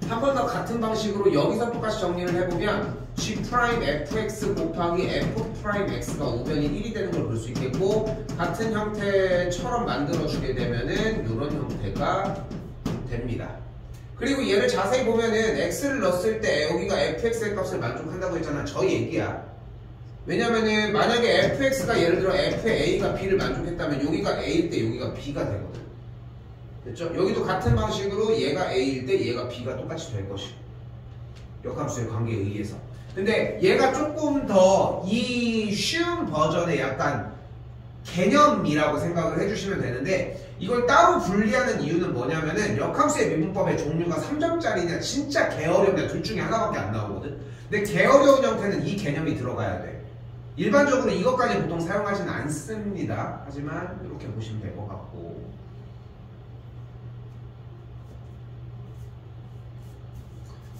한 번 더 같은 방식으로 여기서 똑같이 정리를 해보면 g'fx 곱하기 f'x가 우변이 1이 되는 걸 볼 수 있겠고 같은 형태처럼 만들어주게 되면은 이런 형태가 됩니다. 그리고 얘를 자세히 보면은 x를 넣었을 때 여기가 fx의 값을 만족한다고 했잖아. 저 얘기야. 왜냐면은 만약에 fx가 예를 들어 fa가 b를 만족했다면 여기가 a일 때 여기가 b가 되거든. 됐죠? 여기도 같은 방식으로 얘가 a일 때 얘가 b가 똑같이 될 것이고 역함수의 관계에 의해서. 근데 얘가 조금 더 이 쉬운 버전의 약간 개념이라고 생각을 해주시면 되는데 이걸 따로 분리하는 이유는 뭐냐면은 역함수의 미분법의 종류가 3점짜리냐 진짜 개어렵냐 둘 중에 하나밖에 안 나오거든. 근데 개어려운 형태는 이 개념이 들어가야 돼. 일반적으로 이것까지 보통 사용하지는 않습니다. 하지만 이렇게 보시면 될 것 같고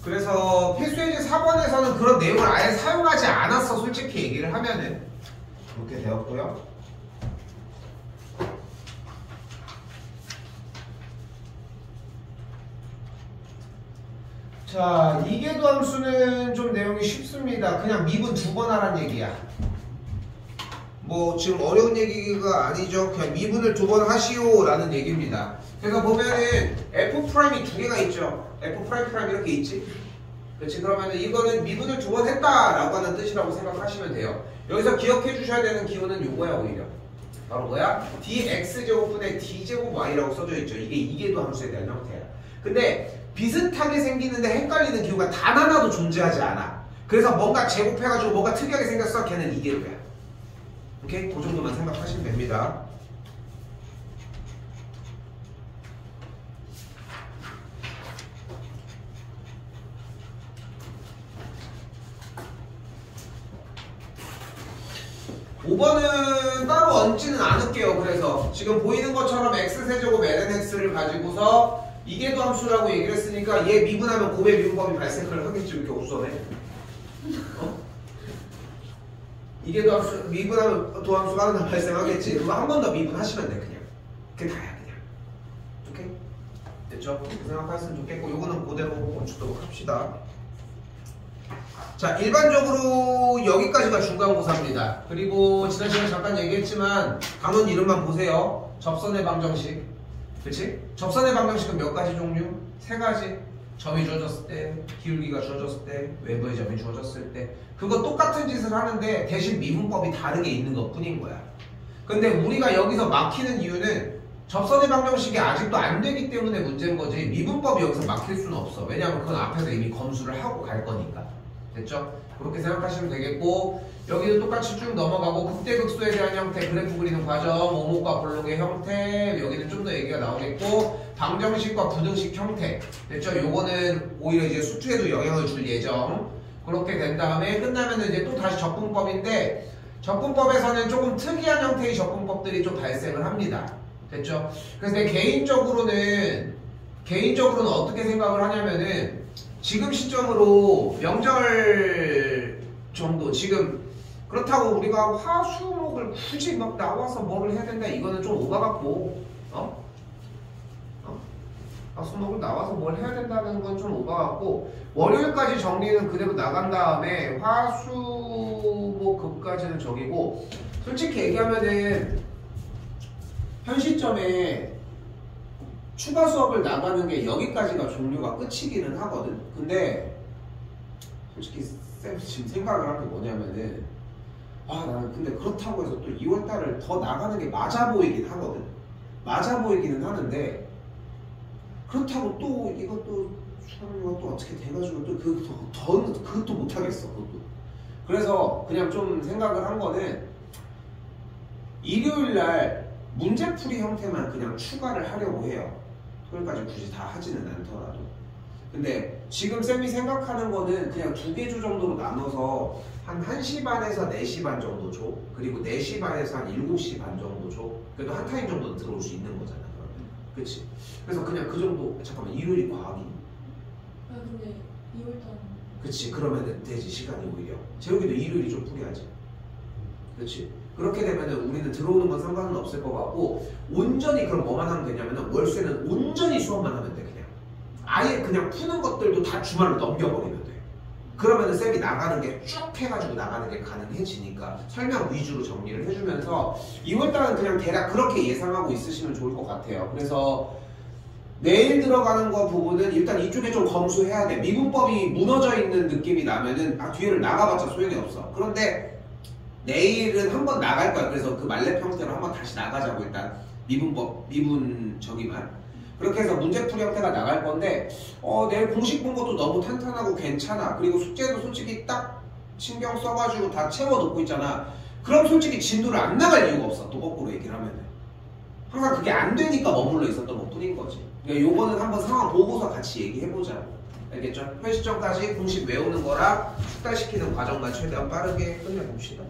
그래서 필수예제 4번에서는 그런 내용을 아예 사용하지 않았어. 솔직히 얘기를 하면은 그렇게 되었고요. 자, 이계도 함수는 좀 내용이 쉽습니다. 그냥 미분 2번 하란 얘기야. 뭐 지금 어려운 얘기가 아니죠. 그냥 미분을 2번 하시오 라는 얘기입니다. 그래서 보면은 F'이 2개가 있죠. F' 이렇게 있지. 그렇지. 그러면은 이거는 미분을 2번 했다라고 하는 뜻이라고 생각하시면 돼요. 여기서 기억해 주셔야 되는 기호는 요거야 오히려. 바로 뭐야? dx제곱분의 d제곱 y라고 써져 있죠. 이게 이계도 함수에 대한 형태야. 근데 비슷하게 생기는데 헷갈리는 기호가 단 하나도 존재하지 않아. 그래서 뭔가 제곱해가지고 뭔가 특이하게 생겼어. 걔는 이계도야. 오케이? 그 정도만 생각하시면 됩니다. (5번은) 따로 얹지는 않을게요. 그래서 지금 보이는 것처럼 x세제곱 lnx를 가지고서 이계도 함수라고 얘기를 했으니까 얘 미분하면 곱의 미분법이 발생을 하겠죠. 이렇게 우선에 이계도 함수 미분하면 도함수가 하나 발생하겠지. 그럼 한 번 더 미분하시면 돼. 그냥 그게 다야. 그냥 오케이? 됐죠? 그렇게 생각하시면 좋겠고 요거는 그대로 멈추도록 합시다. 자, 일반적으로 여기까지가 중간고사입니다. 그리고 지난 시간에 잠깐 얘기했지만 단원 이름만 보세요. 접선의 방정식. 그치? 접선의 방정식은 몇 가지 종류? 3가지. 점이 주어졌을 때, 기울기가 주어졌을 때, 외부의 점이 주어졌을 때. 그거 똑같은 짓을 하는데 대신 미분법이 다르게 있는 것 뿐인 거야. 근데 우리가 여기서 막히는 이유는 접선의 방정식이 아직도 안 되기 때문에 문제인 거지 미분법이 여기서 막힐 수는 없어. 왜냐하면 그건 앞에서 이미 검수를 하고 갈 거니까. 됐죠? 그렇게 생각하시면 되겠고 여기도 똑같이 쭉 넘어가고 극대극소에 대한 형태, 그래프 그리는 과정, 오목과 볼록의 형태, 여기는 좀 더 얘기가 나오겠고 방정식과 부등식 형태. 됐죠? 요거는 오히려 이제 수투에도 영향을 줄 예정. 그렇게 된 다음에 끝나면 이제 또 다시 적분법인데 적분법에서는 조금 특이한 형태의 적분법들이 좀 발생을 합니다. 됐죠? 그래서 내 개인적으로는 어떻게 생각을 하냐면은 지금 시점으로 명절 정도 지금 그렇다고 우리가 화수목을 굳이 막 나와서 뭐를 해야 된다 이거는 좀 오바 같고 화수목을 나와서 뭘 해야 된다는 건 좀 오바 같고 월요일까지 정리는 그대로 나간 다음에 화수목금까지는 저기고 솔직히 얘기하면은 현 시점에 추가 수업을 나가는 게 여기까지가 종류가 끝이기는 하거든. 근데 솔직히 쌤 지금 생각을 한 게 뭐냐면은 나는 근데 그렇다고 해서 또 2월달을 더 나가는 게 맞아 보이긴 하거든. 맞아 보이기는 하는데 그렇다고 또 이것도 수학료가 또 어떻게 돼가지고 또 그것도 못하겠어. 그것도. 그래서 그냥 좀 생각을 한 거는 일요일날 문제풀이 형태만 그냥 추가를 하려고 해요. 토요일까지 굳이 다 하지는 않더라도. 근데 지금 쌤이 생각하는 거는 그냥 2개 조 정도로 나눠서 한 1시 반에서 4시 반 정도 줘. 그리고 4시 반에서 한 7시 반 정도 줘. 그래도 한 타임 정도는 들어올 수 있는 거잖아. 그러면. 그치? 그래서 그냥 그 정도. 잠깐만, 일요일이 과학이. 근데 2월달. 그치? 그러면은 되지, 시간이 오히려. 재욱이도 일요일이 좀 풀이하지. 그치? 그렇게 되면은 우리는 들어오는 건 상관은 없을 것 같고 온전히 그럼 뭐만 하면 되냐면은 월수에는 온전히 수업만 하면 돼. 그냥 아예 그냥 푸는 것들도 다 주말로 넘겨버리면 돼. 그러면은 쌤이 나가는 게 쭉 해가지고 나가는 게 가능해지니까 설명 위주로 정리를 해주면서 2월달은 그냥 대략 그렇게 예상하고 있으시면 좋을 것 같아요. 그래서 내일 들어가는 거 부분은 일단 이쪽에 좀 검수해야 돼. 미분법이 무너져 있는 느낌이 나면은 뒤를 나가봤자 소용이 없어. 그런데 내일은 한번 나갈 거야. 그래서 그 말렙 형태로 한번 다시 나가자고 일단 미분 저기만 그렇게 해서 문제풀이 형태가 나갈 건데 내일 공식 본 것도 너무 탄탄하고 괜찮아. 그리고 숙제도 솔직히 딱 신경 써가지고 다 채워놓고 있잖아. 그럼 솔직히 진도를 안 나갈 이유가 없어. 또 거꾸로 얘기를 하면은 항상 그게 안 되니까 머물러 있었던 것 뿐인 거지. 그러니까 요거는 한번 상황 보고서 같이 얘기해보자고. 알겠죠? 회시점까지 공식 외우는 거랑 숙달시키는 과정만 최대한 빠르게 끝내봅시다.